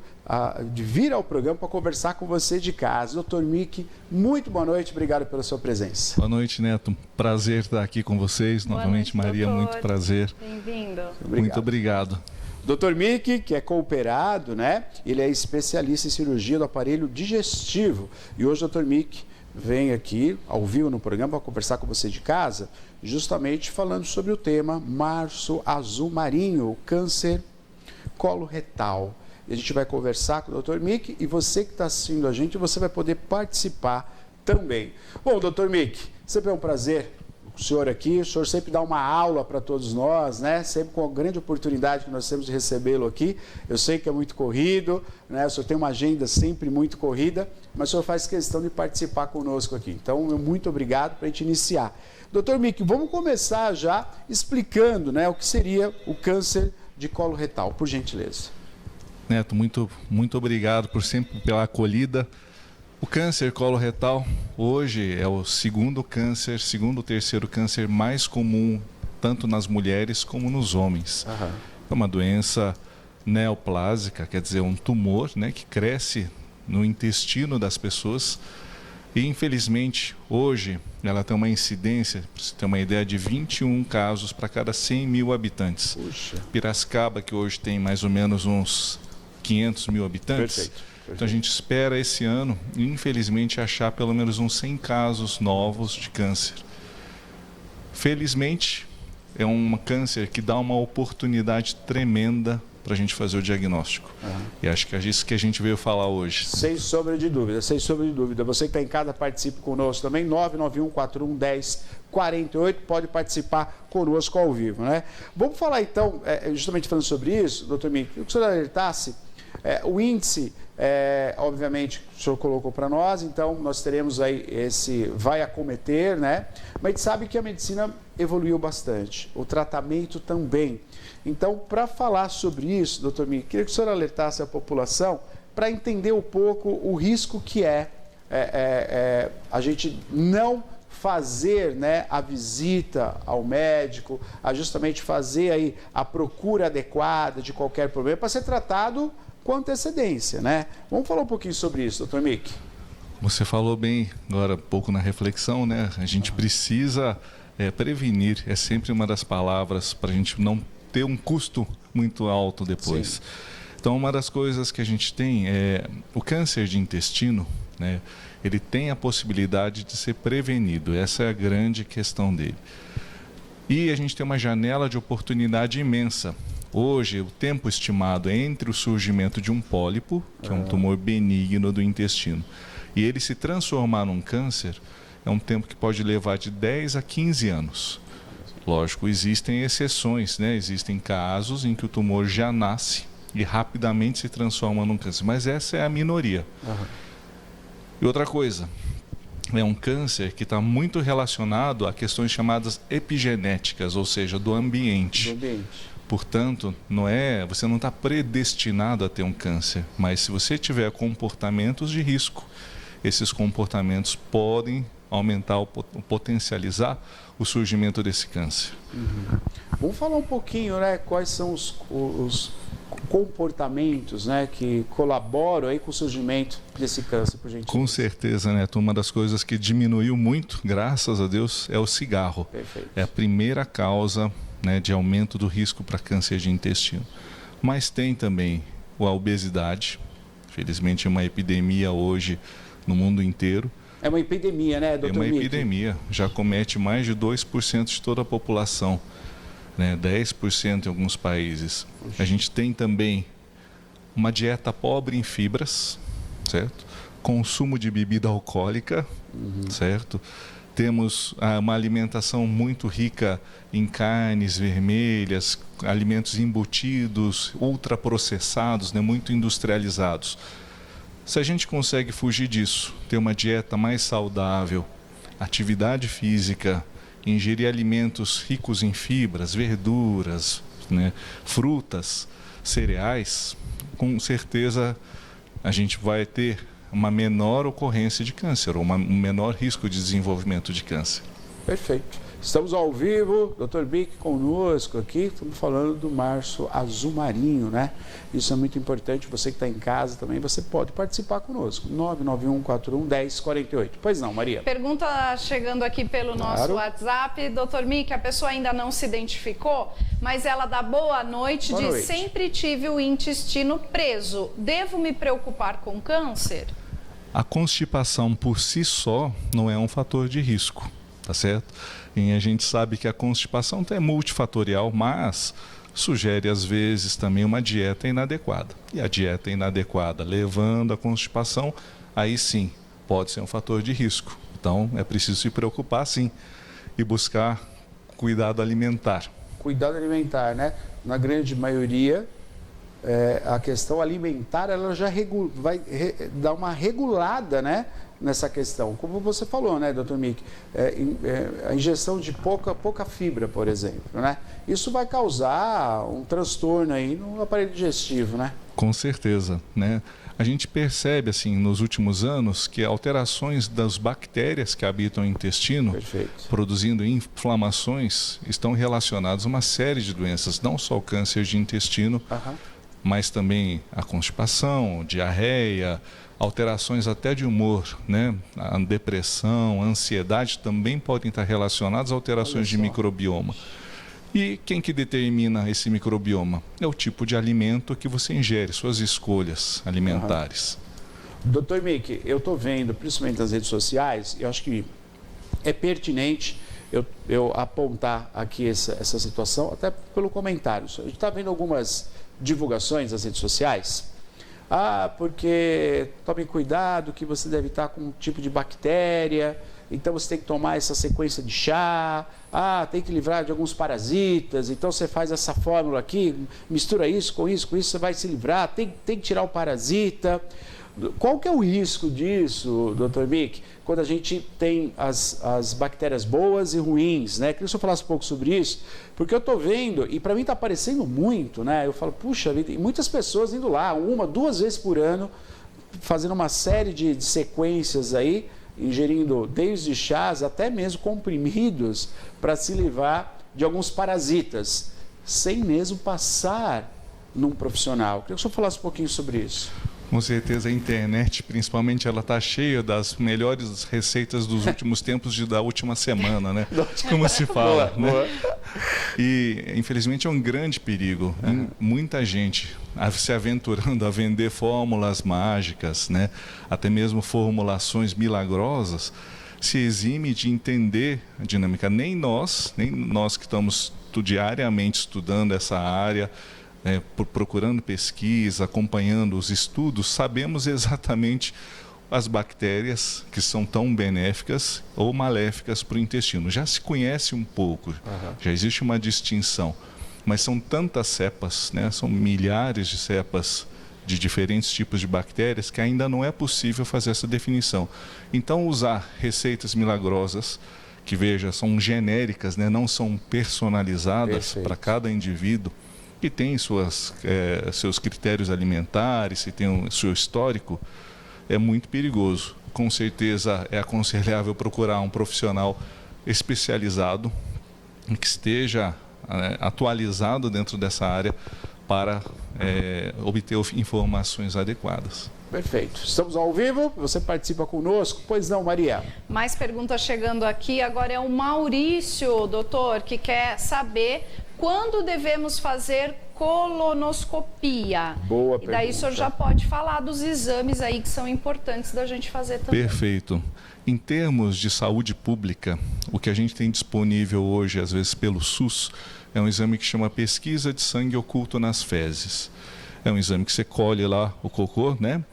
de vir ao programa para conversar com você de casa. Dr. Mick, muito boa noite, obrigado pela sua presença. Boa noite, Neto. Prazer estar aqui com vocês. Boa novamente, noite, Maria, doutor. muito prazer. Bem-vindo. Muito obrigado. Dr. Mick, que é cooperado, né? Ele é especialista em cirurgia do aparelho digestivo. E hoje o Dr. Mick vem aqui, ao vivo no programa, para conversar com você de casa, justamente falando sobre o tema Março Azul Marinho, câncer coloretal. E a gente vai conversar com o Dr. Mick e você que está assistindo a gente, você vai poder participar também. Bom, Dr. Mick, sempre é um prazer o senhor aqui, o senhor sempre dá uma aula para todos nós, né? Sempre com a grande oportunidade que nós temos de recebê-lo aqui. Eu sei que é muito corrido, né? O senhor tem uma agenda sempre muito corrida, mas o senhor faz questão de participar conosco aqui. Então, muito obrigado para a gente iniciar. Dr. Mick, vamos começar já explicando, né, o que seria o câncer de colo retal, por gentileza. Neto, muito obrigado pela acolhida. O câncer coloretal hoje é o segundo ou terceiro câncer mais comum, tanto nas mulheres como nos homens. Aham. É uma doença neoplásica, quer dizer, um tumor, né, que cresce no intestino das pessoas. E, infelizmente, hoje ela tem uma incidência, para você ter uma ideia, de 21 casos para cada 100 mil habitantes. Puxa. Piracicaba, que hoje tem mais ou menos uns 500 mil habitantes. Perfeito. Então a gente espera esse ano, infelizmente, achar pelo menos uns 100 casos novos de câncer. Felizmente, é um câncer que dá uma oportunidade tremenda para a gente fazer o diagnóstico. E acho que é isso que a gente veio falar hoje. Sem sombra de dúvida, sem sombra de dúvida. Você que está em casa, participe conosco também, 991411048, pode participar conosco ao vivo, né? Vamos falar então, justamente falando sobre isso, doutor Mick, que o senhor alertasse, o índice, obviamente, o senhor colocou para nós, então nós teremos aí vai acometer, né? Mas a gente sabe que a medicina evoluiu bastante, o tratamento também. Então, para falar sobre isso, doutor Mick, queria que o senhor alertasse a população para entender um pouco o risco que a gente não fazer, né, a visita ao médico, a justamente fazer aí a procura adequada de qualquer problema para ser tratado com antecedência, né? Vamos falar um pouquinho sobre isso, doutor Mick. Você falou bem agora um pouco na reflexão, né? A gente precisa prevenir, é sempre uma das palavras para a gente não ter um custo muito alto depois. Sim. Então, uma das coisas que a gente tem é o câncer de intestino, né? Ele tem a possibilidade de ser prevenido, essa é a grande questão dele. E a gente tem uma janela de oportunidade imensa. Hoje, o tempo estimado entre o surgimento de um pólipo, que é um tumor benigno do intestino, e ele se transformar num câncer, é um tempo que pode levar de 10 a 15 anos. Lógico, existem exceções, né? Existem casos em que o tumor já nasce e rapidamente se transforma num câncer, mas essa é a minoria. E outra coisa, é um câncer que está muito relacionado a questões chamadas epigenéticas, ou seja, do ambiente. Portanto, você não está predestinado a ter um câncer, mas se você tiver comportamentos de risco, esses comportamentos podem aumentar potencializar o surgimento desse câncer. Vamos falar um pouquinho, né, quais são os comportamentos, né, que colaboram aí com o surgimento desse câncer, por gentileza. Com certeza, Neto. Uma das coisas que diminuiu muito, graças a Deus, é o cigarro. Perfeito. É a primeira causa, né, de aumento do risco para câncer de intestino. Mas tem também a obesidade. Felizmente é uma epidemia hoje no mundo inteiro. É uma epidemia, né, doutor Mick? É uma epidemia. Já comete mais de 2% de toda a população, né? 10% em alguns países. A gente tem também uma dieta pobre em fibras, certo? Consumo de bebida alcoólica, certo? Temos uma alimentação muito rica em carnes vermelhas, alimentos embutidos, ultraprocessados, né? Muito industrializados. Se a gente consegue fugir disso, ter uma dieta mais saudável, atividade física, ingerir alimentos ricos em fibras, verduras, né, frutas, cereais, com certeza a gente vai ter uma menor ocorrência de câncer, ou um menor risco de desenvolvimento de câncer. Perfeito. Estamos ao vivo, Dr. Mick conosco aqui, estamos falando do Março Azul Marinho, né? Isso é muito importante, você que está em casa também, você pode participar conosco, 991411048. Pois não, Maria? Pergunta chegando aqui pelo nosso WhatsApp, Dr. Mick, a pessoa ainda não se identificou, mas ela dá boa noite, sempre tive o intestino preso, devo me preocupar com câncer? A constipação por si só não é um fator de risco, tá certo? E a gente sabe que a constipação é multifatorial, mas sugere às vezes também uma dieta inadequada. E a dieta inadequada levando à constipação, aí sim, pode ser um fator de risco. Então é preciso se preocupar sim e buscar cuidado alimentar. Cuidado alimentar, né? Na grande maioria, a questão alimentar ela já vai dar uma regulada, né, nessa questão. Como você falou, né, Dr. Mick? A ingestão de pouca fibra, por exemplo, né? Isso vai causar um transtorno aí no aparelho digestivo, né? Com certeza, né? A gente percebe, assim, nos últimos anos, que alterações das bactérias que habitam o intestino, produzindo inflamações, estão relacionadas a uma série de doenças, não só o câncer de intestino, mas também a constipação, diarreia, alterações até de humor, né? A depressão, a ansiedade também podem estar relacionadas a alterações de microbioma. E quem que determina esse microbioma? É o tipo de alimento que você ingere, suas escolhas alimentares. Dr. Mick, eu estou vendo, principalmente nas redes sociais, eu acho que é pertinente eu apontar aqui essa situação, até pelo comentário. A gente está vendo algumas divulgações nas redes sociais. Porque tome cuidado que você deve estar com um tipo de bactéria, então você tem que tomar essa sequência de chá, tem que livrar de alguns parasitas, então você faz essa fórmula aqui, mistura isso, com isso, você vai se livrar, tem que tirar o parasita. Qual que é o risco disso, Dr. Mick, quando a gente tem as bactérias boas e ruins, né? Queria que o senhor falasse um pouco sobre isso, porque eu estou vendo, e para mim está aparecendo muito, né? Eu falo, puxa vida, e muitas pessoas indo lá, 1, 2 vezes por ano, fazendo uma série de sequências aí, ingerindo desde chás até mesmo comprimidos para se livrar de alguns parasitas, sem mesmo passar num profissional. Queria que o senhor falasse um pouquinho sobre isso. Com certeza a internet, principalmente, ela está cheia das melhores receitas dos últimos tempos da última semana, né? Como se fala, né? E, infelizmente, é um grande perigo. Muita gente se aventurando a vender fórmulas mágicas, né? Até mesmo formulações milagrosas, se exime de entender a dinâmica. Nem nós que estamos diariamente estudando essa área, procurando pesquisa, acompanhando os estudos, sabemos exatamente as bactérias que são tão benéficas ou maléficas para o intestino. Já se conhece um pouco, já existe uma distinção, mas são tantas cepas, né? São milhares de cepas de diferentes tipos de bactérias que ainda não é possível fazer essa definição. Então, usar receitas milagrosas, que veja, são genéricas, né? Não são personalizadas para cada indivíduo, que tem seus critérios alimentares, e tem o seu histórico, é muito perigoso. Com certeza é aconselhável procurar um profissional especializado, que esteja atualizado dentro dessa área para obter informações adequadas. Perfeito. Estamos ao vivo, você participa conosco. Pois não, Maria? Mais perguntas chegando aqui. Agora é o Maurício, doutor, que quer saber quando devemos fazer colonoscopia. Boa pergunta. E daí o senhor já pode falar dos exames aí que são importantes da gente fazer também. Perfeito. Em termos de saúde pública, o que a gente tem disponível hoje, às vezes pelo SUS, é um exame que chama pesquisa de sangue oculto nas fezes. É um exame que você colhe lá o cocô, né?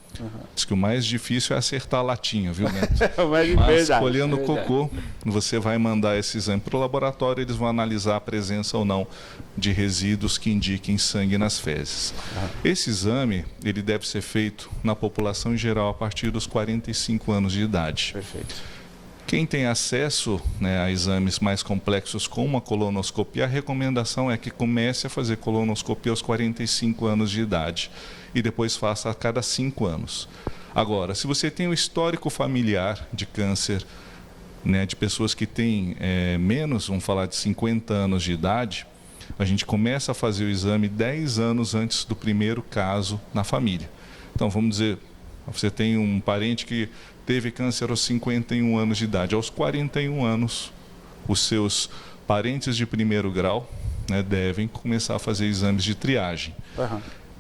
Diz que o mais difícil é acertar a latinha, viu, Neto? Mas colhendo o cocô, você vai mandar esse exame para o laboratório, eles vão analisar a presença ou não de resíduos que indiquem sangue nas fezes. Esse exame, ele deve ser feito na população em geral a partir dos 45 anos de idade. Perfeito. Quem tem acesso, né, a exames mais complexos como uma colonoscopia, a recomendação é que comece a fazer colonoscopia aos 45 anos de idade e depois faça a cada 5 anos. Agora, se você tem um histórico familiar de câncer, né, de pessoas que têm menos, vamos falar de 50 anos de idade, a gente começa a fazer o exame 10 anos antes do primeiro caso na família. Então, vamos dizer, você tem um parente que teve câncer aos 51 anos de idade. Aos 41 anos, os seus parentes de primeiro grau, né, devem começar a fazer exames de triagem.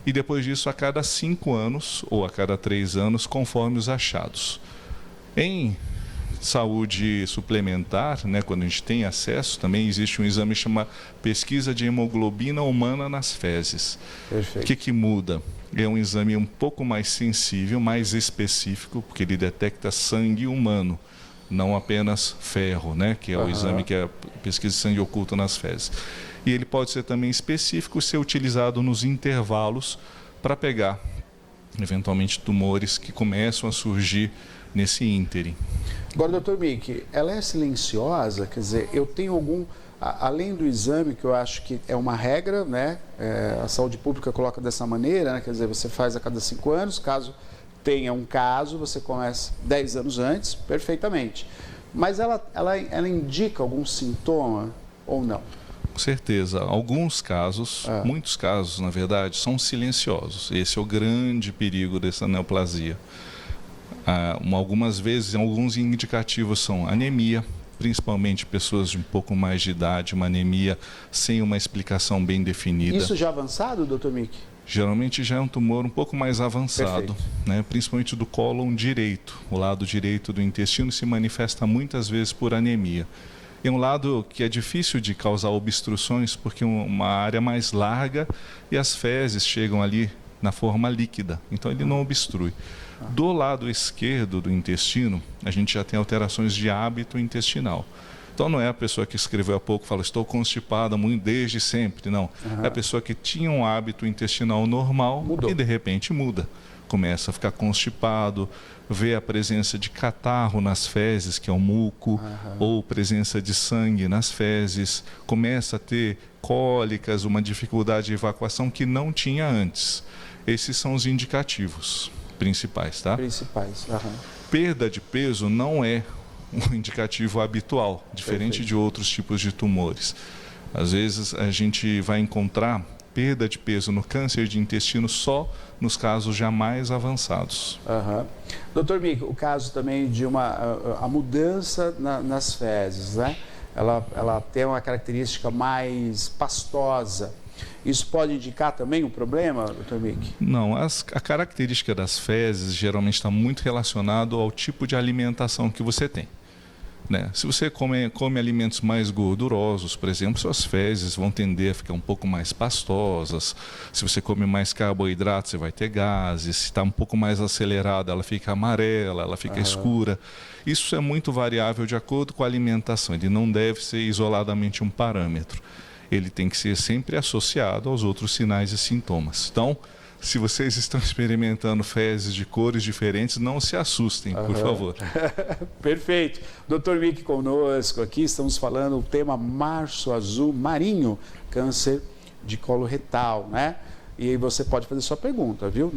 E depois disso, a cada 5 anos ou a cada 3 anos, conforme os achados. Em saúde suplementar, né, quando a gente tem acesso, também existe um exame que chama pesquisa de hemoglobina humana nas fezes. Perfeito. O que muda? É um exame um pouco mais sensível, mais específico, porque ele detecta sangue humano, não apenas ferro, né, que é o exame que é a pesquisa de sangue oculto nas fezes. E ele pode ser também específico, ser utilizado nos intervalos para pegar, eventualmente, tumores que começam a surgir nesse ínterim. Agora, doutor Mick, ela é silenciosa? Quer dizer, eu tenho algum... Além do exame, que eu acho que é uma regra, né? A saúde pública coloca dessa maneira, né? Quer dizer, você faz a cada 5 anos, caso tenha um caso, você começa 10 anos antes, perfeitamente. Mas ela indica algum sintoma ou não? Com certeza. Alguns casos, muitos casos, na verdade, são silenciosos. Esse é o grande perigo dessa neoplasia. Algumas vezes, alguns indicativos são anemia, principalmente pessoas de um pouco mais de idade, uma anemia sem uma explicação bem definida. Isso já avançado, Dr. Mick? Geralmente já é um tumor um pouco mais avançado, né? Principalmente do cólon direito. O lado direito do intestino se manifesta muitas vezes por anemia. É um lado que é difícil de causar obstruções porque é uma área mais larga e as fezes chegam ali na forma líquida, então ele não obstrui. Do lado esquerdo do intestino, a gente já tem alterações de hábito intestinal. Então não é a pessoa que escreveu há pouco e fala, estou constipada muito desde sempre, não. É a pessoa que tinha um hábito intestinal normal e de repente muda. Começa a ficar constipado, vê a presença de catarro nas fezes, que é o muco, ou presença de sangue nas fezes, começa a ter cólicas, uma dificuldade de evacuação que não tinha antes. Esses são os indicativos principais, tá? Principais. Perda de peso não é um indicativo habitual, diferente de outros tipos de tumores. Às vezes a gente vai encontrar perda de peso no câncer de intestino só nos casos já mais avançados. Dr. Mick, o caso também de a mudança nas fezes, né? Ela tem uma característica mais pastosa. Isso pode indicar também um problema, Dr. Mick? Não, a característica das fezes geralmente está muito relacionado ao tipo de alimentação que você tem. Né? Se você come alimentos mais gordurosos, por exemplo, suas fezes vão tender a ficar um pouco mais pastosas. Se você come mais carboidrato, você vai ter gases. Se está um pouco mais acelerada, ela fica amarela, ela fica escura. Isso é muito variável de acordo com a alimentação. Ele não deve ser isoladamente um parâmetro. Ele tem que ser sempre associado aos outros sinais e sintomas. Então, se vocês estão experimentando fezes de cores diferentes, não se assustem, por favor. Perfeito. Dr. Mick conosco aqui, estamos falando o tema Março Azul Marinho, câncer de colo retal, né? E aí você pode fazer sua pergunta, viu?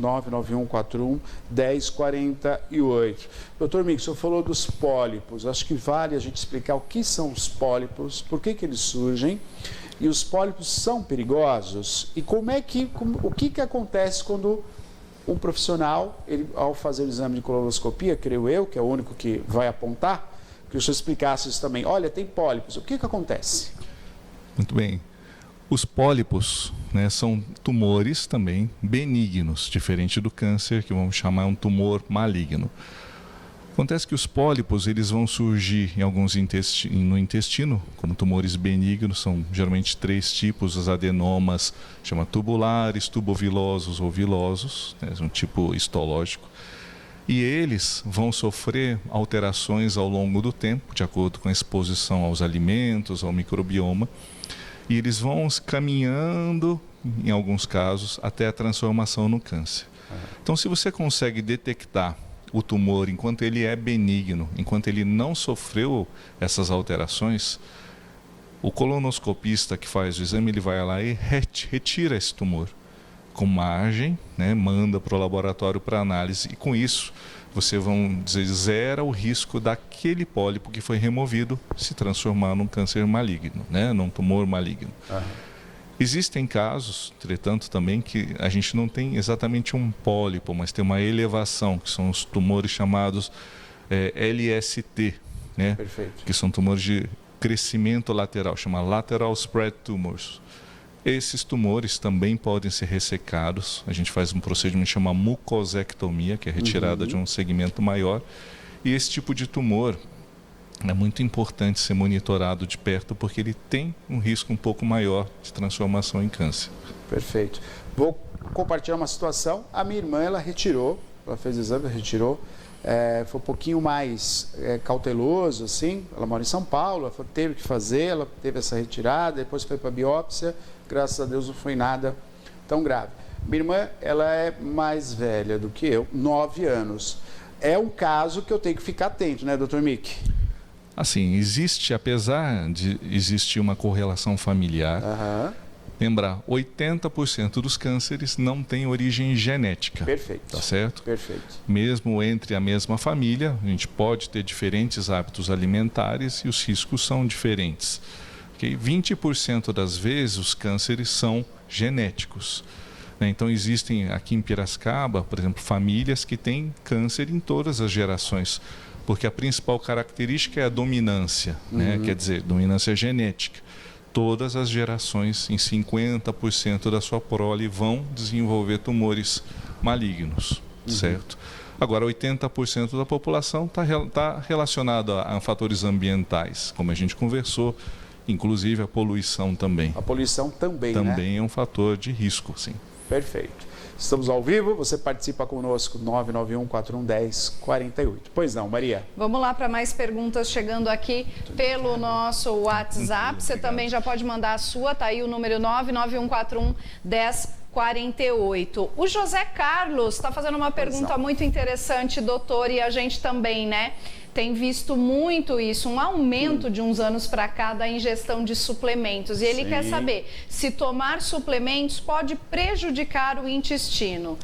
99141-1048. Dr. Mick, o senhor falou dos pólipos. Acho que vale a gente explicar o que são os pólipos, por que eles surgem. E os pólipos são perigosos? E o que acontece quando um profissional, ao fazer o exame de colonoscopia, creio eu, que é o único que vai apontar, que o senhor explicasse isso também. Olha, tem pólipos. O que acontece? Muito bem. Os pólipos, né, são tumores também benignos, diferente do câncer, que vamos chamar um tumor maligno. Acontece que os pólipos eles vão surgir em alguns no intestino, como tumores benignos, são geralmente 3 tipos, os adenomas, chama tubulares, tubovilosos ou vilosos, né, um tipo histológico. E eles vão sofrer alterações ao longo do tempo, de acordo com a exposição aos alimentos, ao microbioma, e eles vão caminhando, em alguns casos, até a transformação no câncer. Então, se você consegue detectar o tumor enquanto ele é benigno, enquanto ele não sofreu essas alterações, o colonoscopista que faz o exame, ele vai lá e retira esse tumor com margem, né, manda para o laboratório para análise, e com isso você, vamos dizer, zera o risco daquele pólipo que foi removido se transformar num câncer maligno, né, num tumor maligno. Existem casos, entretanto, também que a gente não tem exatamente um pólipo, mas tem uma elevação, que são os tumores chamados LST, né? Que são tumores de crescimento lateral, chama Lateral Spread Tumors. Esses tumores também podem ser ressecados. A gente faz um procedimento chamado mucosectomia, que é retirada de um segmento maior. E esse tipo de tumor é muito importante ser monitorado de perto, porque ele tem um risco um pouco maior de transformação em câncer. Perfeito. Vou compartilhar uma situação. A minha irmã, ela fez o exame, retirou. Foi um pouquinho mais cauteloso, assim. Ela mora em São Paulo, ela teve que fazer, ela teve essa retirada, depois foi para a biópsia. Graças a Deus não foi nada tão grave. Minha irmã, ela é mais velha do que eu, 9 anos. É um caso que eu tenho que ficar atento, né, Dr. Mick? Assim, apesar de existir uma correlação familiar, lembrar, 80% dos cânceres não têm origem genética. Perfeito. Tá certo? Perfeito. Mesmo entre a mesma família, a gente pode ter diferentes hábitos alimentares e os riscos são diferentes. Okay? 20% das vezes os cânceres são genéticos. Então existem aqui em Piracicaba, por exemplo, famílias que têm câncer em todas as gerações. porque a principal característica é a dominância, né? Quer dizer, dominância genética. Todas as gerações, em 50% da sua prole, vão desenvolver tumores malignos, certo? Agora, 80% da população está relacionada a fatores ambientais, como a gente conversou, inclusive a poluição também. A poluição também, também é um fator de risco, sim. Perfeito. Estamos ao vivo, você participa conosco, 991-4110-48. Pois não, Maria. Vamos lá para mais perguntas chegando aqui pelo nosso WhatsApp. Você também já pode mandar a sua, tá aí o número 991411048. O José Carlos está fazendo uma pergunta muito interessante, doutor, e a gente também, né? Tem visto muito isso, um aumento de uns anos para cá da ingestão de suplementos. E ele quer saber se tomar suplementos pode prejudicar o intestino.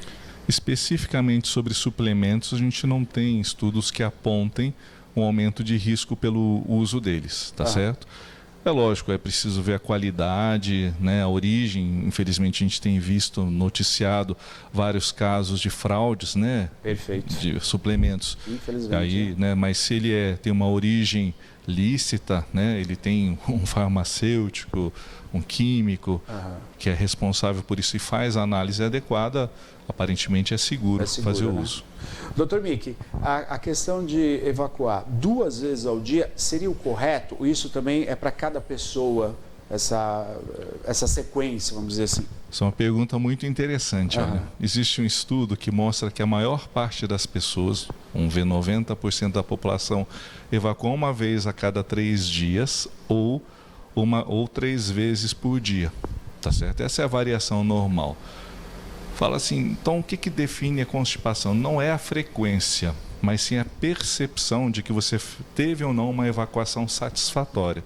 Especificamente sobre suplementos, a gente não tem estudos que apontem um aumento de risco pelo uso deles, tá certo? É lógico, é preciso ver a qualidade, né, a origem. Infelizmente, a gente tem visto, noticiado vários casos de fraudes, né? Perfeito. De suplementos. Infelizmente. Aí, né, mas se ele tem uma origem lícita, né, ele tem um farmacêutico, um químico que é responsável por isso e faz a análise adequada, aparentemente é seguro fazer o uso. Doutor Mick, a questão de evacuar 2 vezes ao dia seria o correto? Ou isso também é para cada pessoa, essa sequência, vamos dizer assim? Isso é uma pergunta muito interessante. Olha. Existe um estudo que mostra que a maior parte das pessoas, vamos ver, 90% da população, evacua uma vez a cada 3 dias ou 3 vezes por dia. Tá certo? Essa é a variação normal. Fala assim, então o que define a constipação? Não é a frequência, mas sim a percepção de que você teve ou não uma evacuação satisfatória.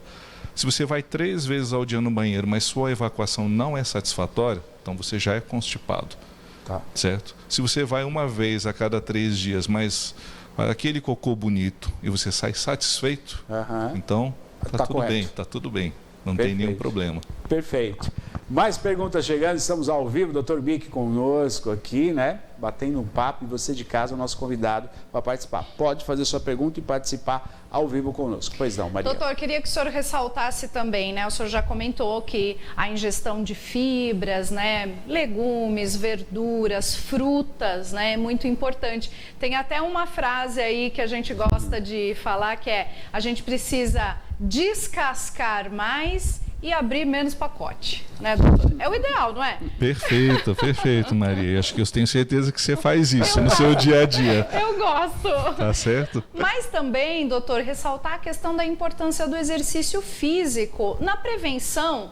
Se você vai 3 vezes ao dia no banheiro, mas sua evacuação não é satisfatória, então você já é constipado. Certo? Se você vai 1 vez a cada 3 dias, mas aquele cocô bonito e você sai satisfeito, então tá tudo bem, tá tudo bem. Não tem nenhum problema. Perfeito. Mais perguntas chegando, estamos ao vivo, doutor Mick conosco aqui, né? Batendo um papo, e você de casa, o nosso convidado, para participar. Pode fazer sua pergunta e participar ao vivo conosco. Pois não, Maria. Doutor, queria que o senhor ressaltasse também, né? O senhor já comentou que a ingestão de fibras, né? Legumes, verduras, frutas, né? É muito importante. Tem até uma frase aí que a gente gosta de falar, que é: a gente precisa descascar mais e abrir menos pacote, né, doutor? É o ideal, não é? Perfeito, perfeito, Maria. Acho que eu tenho certeza que você faz isso no seu dia a dia. Eu gosto. Tá certo? Mas também, doutor, ressaltar a questão da importância do exercício físico na prevenção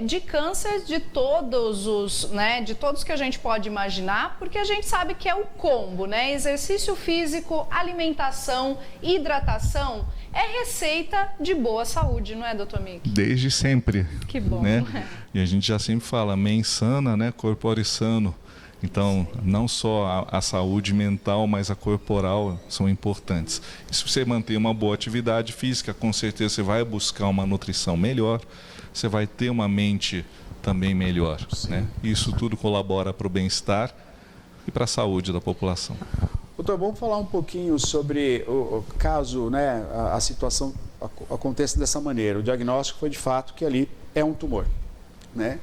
de câncer de todos os, né, de todos que a gente pode imaginar, porque a gente sabe que é o combo, né? Exercício físico, alimentação, hidratação é receita de boa saúde, não é, doutor Mick? Desde sempre. Que bom. Né? E a gente já sempre fala, mente sana, né, corpore sano. Então, não só a saúde mental, mas a corporal são importantes. E se você manter uma boa atividade física, com certeza você vai buscar uma nutrição melhor, você vai ter uma mente também melhor, né? Isso tudo colabora para o bem-estar e para a saúde da população. Doutor, vamos falar um pouquinho sobre o caso, né, a situação acontece dessa maneira. O diagnóstico foi de fato que ali é um tumor, né?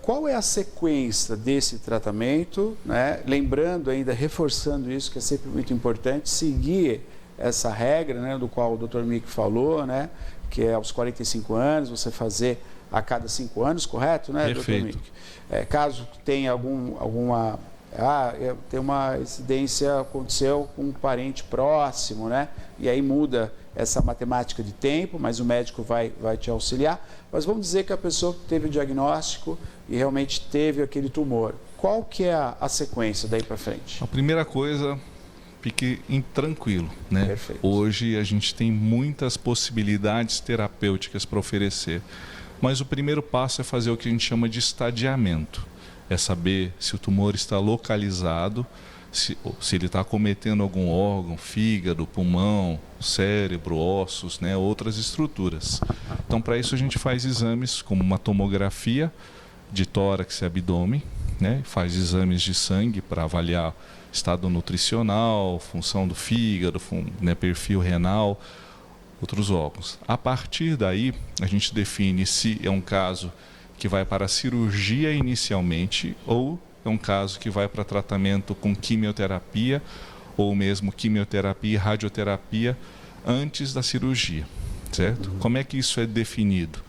Qual é a sequência desse tratamento, né? Lembrando ainda, reforçando isso, que é sempre muito importante, seguir essa regra, né, do qual o Dr. Mick falou, né, que é aos 45 anos, você fazer a cada 5 anos, correto, né, Perfeito. Dr. Mick? Caso tenha alguma... tem uma incidência, aconteceu com um parente próximo, né? E aí muda essa matemática de tempo, mas o médico vai te auxiliar. Mas vamos dizer que a pessoa teve o diagnóstico e realmente teve aquele tumor. Qual que é a sequência daí para frente? A primeira coisa, fique tranquilo, né? Perfeito. Hoje a gente tem muitas possibilidades terapêuticas para oferecer, mas o primeiro passo é fazer o que a gente chama de estadiamento. É saber se o tumor está localizado, se ele está acometendo algum órgão, fígado, pulmão, cérebro, ossos, né, outras estruturas. Então, para isso a gente faz exames como uma tomografia de tórax e abdômen, né, faz exames de sangue para avaliar estado nutricional, função do fígado, né, perfil renal, outros órgãos. A partir daí, a gente define se é um caso que vai para a cirurgia inicialmente ou é um caso que vai para tratamento com quimioterapia ou mesmo quimioterapia e radioterapia antes da cirurgia, certo? Como é que isso é definido?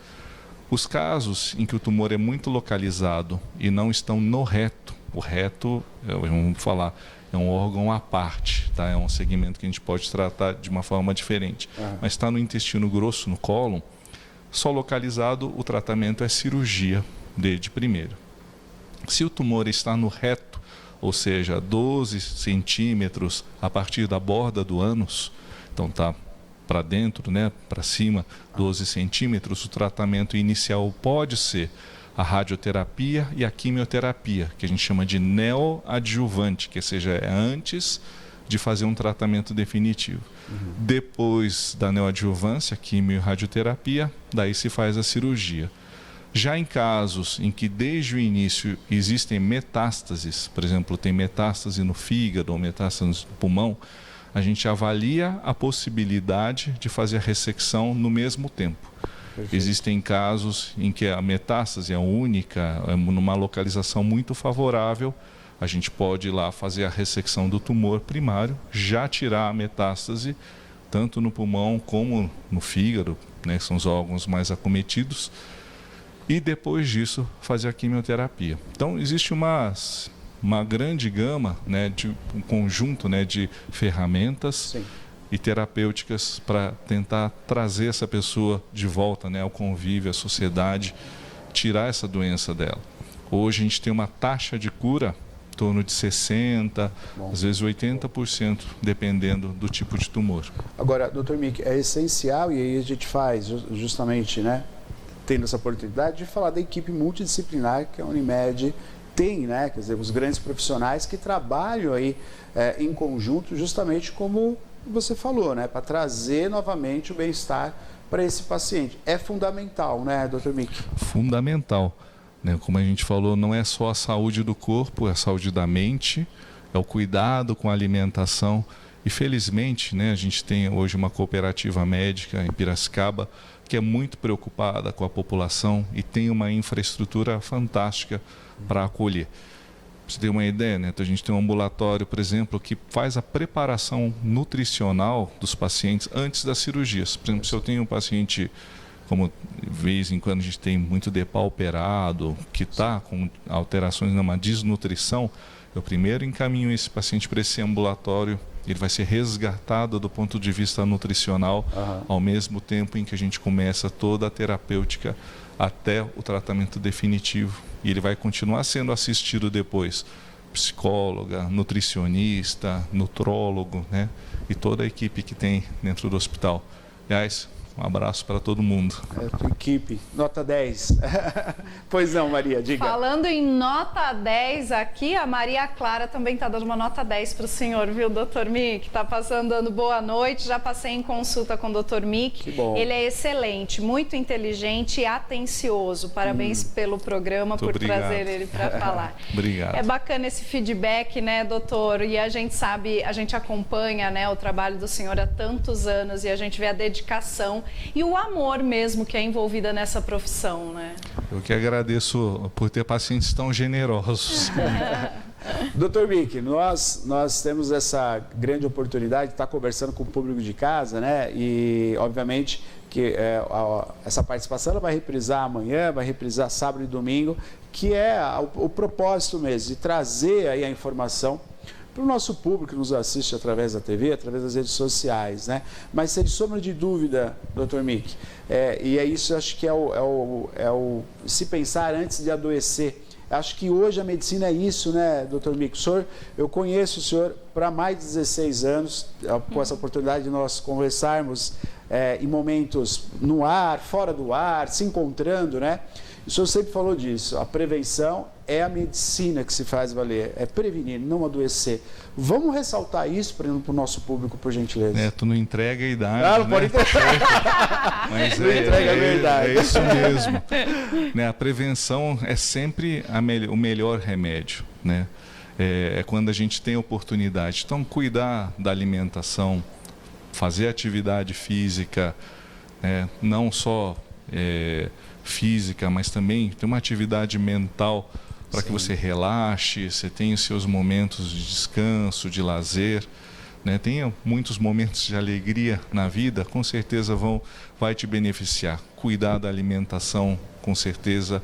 Os casos em que o tumor é muito localizado e não estão no reto, o reto, vamos falar, é um órgão à parte, tá? É um segmento que a gente pode tratar de uma forma diferente. Mas está no intestino grosso, no cólon, só localizado, o tratamento é cirurgia de primeiro. Se o tumor está no reto, ou seja, 12 centímetros a partir da borda do ânus, então está para dentro, né, para cima, 12 centímetros, o tratamento inicial pode ser a radioterapia e a quimioterapia, que a gente chama de neoadjuvante, que seja, é antes de fazer um tratamento definitivo. Depois da neoadjuvância, quimio e radioterapia, daí se faz a cirurgia. Já em casos em que desde o início existem metástases, por exemplo, tem metástase no fígado ou metástase no pulmão, a gente avalia a possibilidade de fazer a ressecção no mesmo tempo. Perfeito. Existem casos em que a metástase é única, numa localização muito favorável, a gente pode ir lá fazer a ressecção do tumor primário, já tirar a metástase, tanto no pulmão como no fígado, né, que são os órgãos mais acometidos, e depois disso fazer a quimioterapia. Então existe uma grande gama, né, de um conjunto, né, de ferramentas e terapêuticas para tentar trazer essa pessoa de volta, né, ao convívio, à sociedade, tirar essa doença dela. Hoje a gente tem uma taxa de cura em torno de 60%, às vezes 80%, dependendo do tipo de tumor. Agora, Dr. Mick, é essencial, e aí a gente faz justamente, né, tendo essa oportunidade de falar da equipe multidisciplinar que a Unimed tem, né, quer dizer, os grandes profissionais que trabalham aí em conjunto, justamente como você falou, né, para trazer novamente o bem-estar para esse paciente. É fundamental, né, Dr. Mick? Fundamental. Né? Como a gente falou, não é só a saúde do corpo, é a saúde da mente, é o cuidado com a alimentação. E felizmente, né, a gente tem hoje uma cooperativa médica em Piracicaba que é muito preocupada com a população e tem uma infraestrutura fantástica para acolher. Para você ter uma ideia, né? A gente tem um ambulatório, por exemplo, que faz a preparação nutricional dos pacientes antes das cirurgias. Por exemplo, se eu tenho um paciente, como de vez em quando a gente tem muito depauperado, que está com alterações numa desnutrição, eu primeiro encaminho esse paciente para esse ambulatório, ele vai ser resgatado do ponto de vista nutricional, ao mesmo tempo em que a gente começa toda a terapêutica até o tratamento definitivo. E ele vai continuar sendo assistido depois, psicóloga, nutricionista, nutrólogo, né? E toda a equipe que tem dentro do hospital. Aliás, um abraço para todo mundo. Tua equipe, nota 10. Pois não, Maria, diga. Falando em nota 10 aqui, a Maria Clara também está dando uma nota 10 para o senhor, viu, Dr. Mick? Está passando, dando boa noite, já passei em consulta com o Dr. Mick. Que bom. Ele é excelente, muito inteligente e atencioso. Parabéns pelo programa, por trazer ele para falar. Obrigado. É bacana esse feedback, né, doutor? E a gente sabe, a gente acompanha, né, o trabalho do senhor há tantos anos e a gente vê a dedicação e o amor mesmo que é envolvida nessa profissão, né? Eu que agradeço por ter pacientes tão generosos. Dr. Mick, nós temos essa grande oportunidade de estar conversando com o público de casa, né? E, obviamente, que essa participação ela vai reprisar amanhã, vai reprisar sábado e domingo, que é o propósito mesmo, de trazer aí a informação para o nosso público que nos assiste através da TV, através das redes sociais, né? Mas sem sombra de dúvida, Dr. Mick, e é isso, acho que é o se pensar antes de adoecer. Acho que hoje a medicina é isso, né, Dr. Mick? Eu conheço o senhor para mais de 16 anos, com essa oportunidade de nós conversarmos em momentos no ar, fora do ar, se encontrando, né? O senhor sempre falou disso, a prevenção é a medicina que se faz valer, é prevenir, não adoecer. Vamos ressaltar isso para o nosso público, por gentileza. Tu não entrega a idade, não pode entregar. Mas não entrega a verdade. É isso mesmo. Né? A prevenção é sempre o melhor remédio, né? é quando a gente tem oportunidade. Então, cuidar da alimentação, fazer atividade física, não só física, mas também ter uma atividade mental para que você relaxe, você tenha os seus momentos de descanso, de lazer, tenha muitos momentos de alegria na vida, com certeza vai te beneficiar. Cuidar da alimentação, com certeza,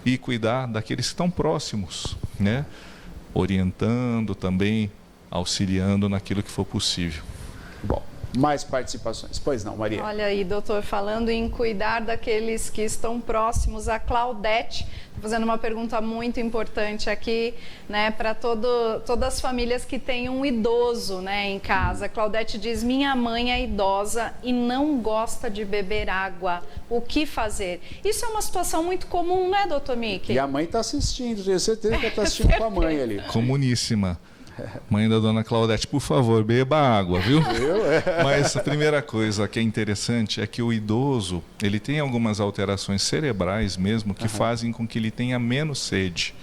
e cuidar daqueles que estão próximos, orientando também, auxiliando naquilo que for possível. Bom, mais participações. Pois não, Maria. Olha aí, doutor, falando em cuidar daqueles que estão próximos, a Claudete está fazendo uma pergunta muito importante aqui, para todas as famílias que têm um idoso, em casa. A Claudete diz: minha mãe é idosa e não gosta de beber água. O que fazer? Isso é uma situação muito comum, né, doutor Mickey? E a mãe está assistindo, tenho certeza que ela está assistindo com a mãe ali. Comuníssima. Mãe da dona Claudete, por favor, beba água, viu? Mas a primeira coisa que é interessante é que o idoso, ele tem algumas alterações cerebrais mesmo que fazem com que ele tenha menos sede.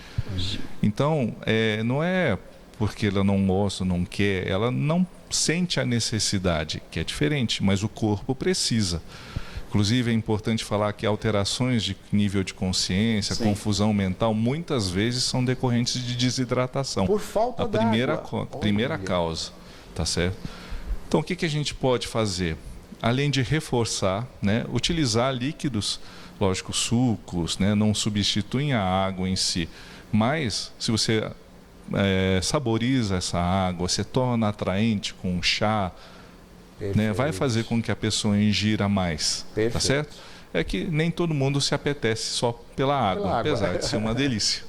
Então, não é porque ela não gosta, não quer, ela não sente a necessidade, que é diferente, mas o corpo precisa. Inclusive, é importante falar que alterações de nível de consciência, confusão mental, muitas vezes são decorrentes de desidratação. Por falta d'água. A primeira causa, tá certo? Então, o que a gente pode fazer? Além de reforçar, utilizar líquidos, lógico, sucos, não substituem a água em si. Mas, se você saboriza essa água, você torna atraente com um chá, vai fazer com que a pessoa ingira mais, tá certo? É que nem todo mundo se apetece só pela água, apesar de ser uma delícia.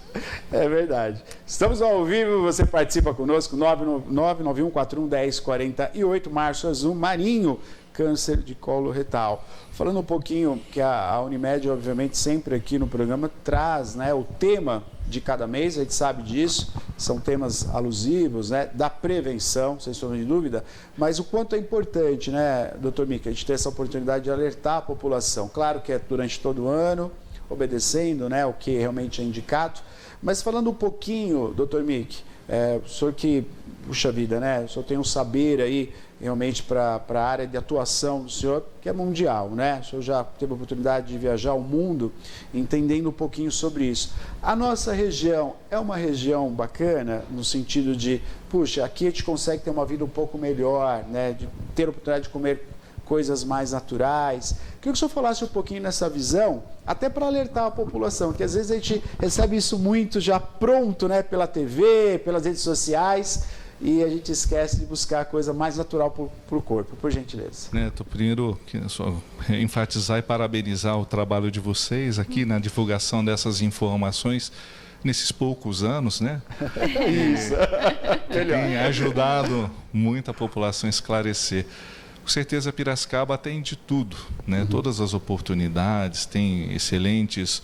É verdade. Estamos ao vivo, você participa conosco, 991411048, Márcio Azul Marinho, câncer de colo retal. Falando um pouquinho que a Unimed, obviamente, sempre aqui no programa traz o tema de cada mês, a gente sabe disso, são temas alusivos, da prevenção, sem sombra de dúvida, mas o quanto é importante, doutor Mickey, a gente ter essa oportunidade de alertar a população. Claro que é durante todo o ano, obedecendo o que realmente é indicado, mas falando um pouquinho, doutor Mickey, o senhor que, puxa vida, o senhor tem um saber aí, realmente para a área de atuação do senhor, que é mundial, O senhor já teve a oportunidade de viajar ao mundo, entendendo um pouquinho sobre isso. A nossa região é uma região bacana, no sentido de, puxa, aqui a gente consegue ter uma vida um pouco melhor, de ter a oportunidade de comer coisas mais naturais. Queria que o senhor falasse um pouquinho nessa visão, até para alertar a população, que às vezes a gente recebe isso muito já pronto, pela TV, pelas redes sociais, e a gente esquece de buscar a coisa mais natural para o corpo, por gentileza. Neto, primeiro, só enfatizar e parabenizar o trabalho de vocês aqui na divulgação dessas informações nesses poucos anos, Isso. Tem ajudado muito a população a esclarecer. Com certeza, Piracicaba tem de tudo, Todas as oportunidades, tem excelentes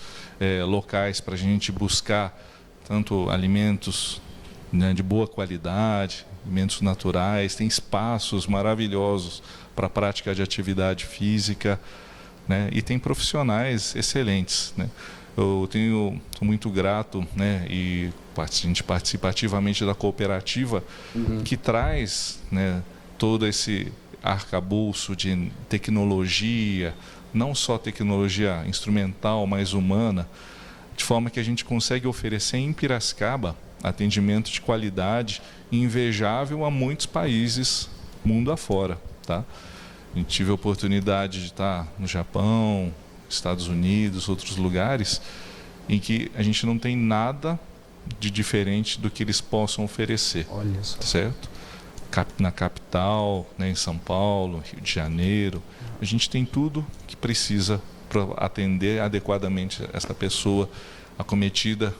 locais para a gente buscar tanto alimentos de boa qualidade, alimentos naturais, tem espaços maravilhosos para a prática de atividade física, e tem profissionais excelentes, Eu sou muito grato, e a gente participa ativamente da cooperativa que traz, todo esse arcabouço de tecnologia, não só tecnologia instrumental, mas humana, de forma que a gente consegue oferecer em Piracicaba atendimento de qualidade invejável a muitos países mundo afora, tá? A gente tive a oportunidade de estar no Japão, Estados Unidos, outros lugares, em que a gente não tem nada de diferente do que eles possam oferecer. Olha só. Certo? Na capital, em São Paulo, Rio de Janeiro, a gente tem tudo que precisa para atender adequadamente essa pessoa acometida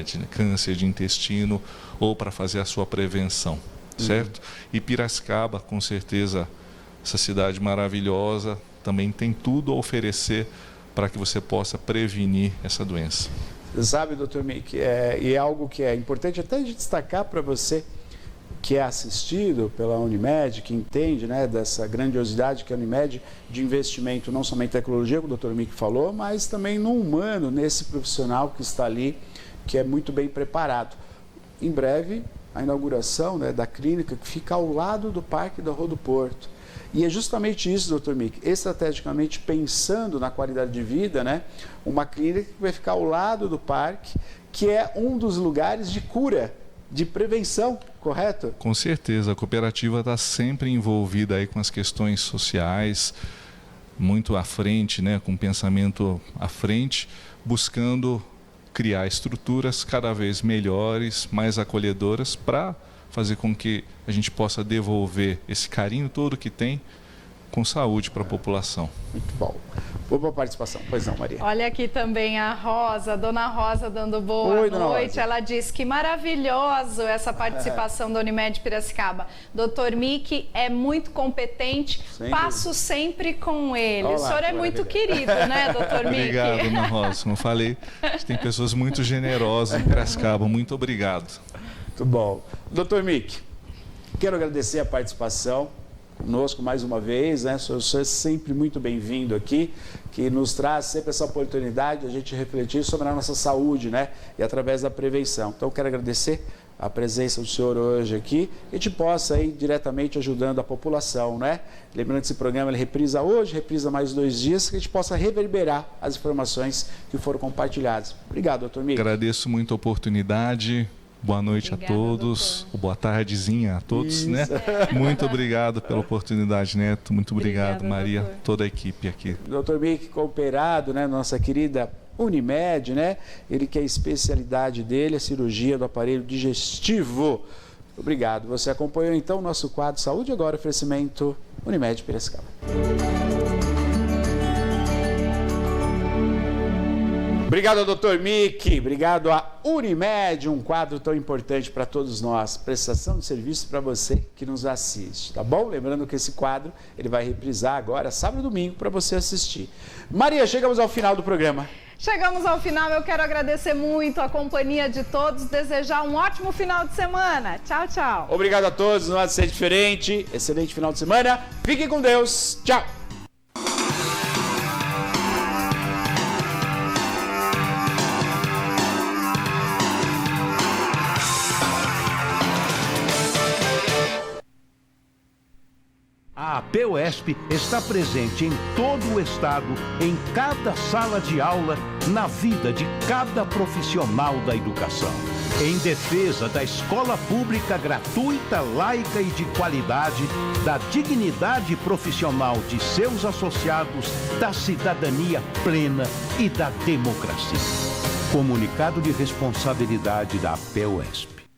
de câncer de intestino ou para fazer a sua prevenção, certo? E Piracicaba, com certeza, essa cidade maravilhosa, também tem tudo a oferecer para que você possa prevenir essa doença. Você sabe, doutor Mickey, e é algo que é importante até de destacar para você que é assistido pela Unimed, que entende dessa grandiosidade que é a Unimed de investimento não somente em tecnologia, como o doutor Mickey falou, mas também no humano, nesse profissional que está ali, que é muito bem preparado. em breve, a inauguração, né, da clínica que fica ao lado do Parque da Rua do Porto. E é justamente isso, doutor Mick, estrategicamente pensando na qualidade de vida, né, uma clínica que vai ficar ao lado do parque, que é um dos lugares de cura, de prevenção, correto? Com certeza, a cooperativa está sempre envolvida aí com as questões sociais, muito à frente, né, com pensamento à frente, buscando criar estruturas cada vez melhores, mais acolhedoras, para fazer com que a gente possa devolver esse carinho todo que tem com saúde para a população. Muito bom. Boa participação. Pois não, Maria. Olha aqui também a Rosa, Dona Rosa dando boa noite. Ela diz que maravilhoso essa participação da Unimed Piracicaba. Doutor Mick é muito competente, passo sempre com ele. Olá, o senhor é muito querido, né, doutor Mick? Obrigado, Dona Rosa. Como eu falei, tem pessoas muito generosas em Piracicaba. Muito obrigado. Muito bom. Doutor Mick, quero agradecer a participação conosco mais uma vez, né? O senhor é sempre muito bem-vindo aqui, que nos traz sempre essa oportunidade de a gente refletir sobre a nossa saúde, né? E através da prevenção. Então, eu quero agradecer a presença do senhor hoje aqui, que a gente possa ir diretamente ajudando a população, né? Lembrando que esse programa ele reprisa hoje, reprisa mais 2 dias, que a gente possa reverberar as informações que foram compartilhadas. Obrigado, doutor Mick. Agradeço muito a oportunidade. Boa noite. Obrigada, a todos, doutor. Boa tardezinha a todos, isso, né? Muito obrigado pela oportunidade, Neto. Muito obrigado, obrigada, Maria, doutor. Toda a equipe aqui. Doutor Mick, cooperado, né? Nossa querida Unimed, né? Ele que é a especialidade dele, a cirurgia do aparelho digestivo. Obrigado. Você acompanhou então o nosso quadro Saúde Agora, oferecimento Unimed Piracicaba. Obrigado, doutor Mick. Obrigado a Unimed, um quadro tão importante para todos nós. Prestação de serviço para você que nos assiste, tá bom? Lembrando que esse quadro ele vai reprisar agora, sábado e domingo, para você assistir. Maria, chegamos ao final do programa. Chegamos ao final, eu quero agradecer muito a companhia de todos, desejar um ótimo final de semana. Tchau, tchau. Obrigado a todos, não há de ser diferente. Excelente final de semana. Fiquem com Deus. Tchau. A APUESP está presente em todo o estado, em cada sala de aula, na vida de cada profissional da educação. Em defesa da escola pública gratuita, laica e de qualidade, da dignidade profissional de seus associados, da cidadania plena e da democracia. Comunicado de responsabilidade da APUESP.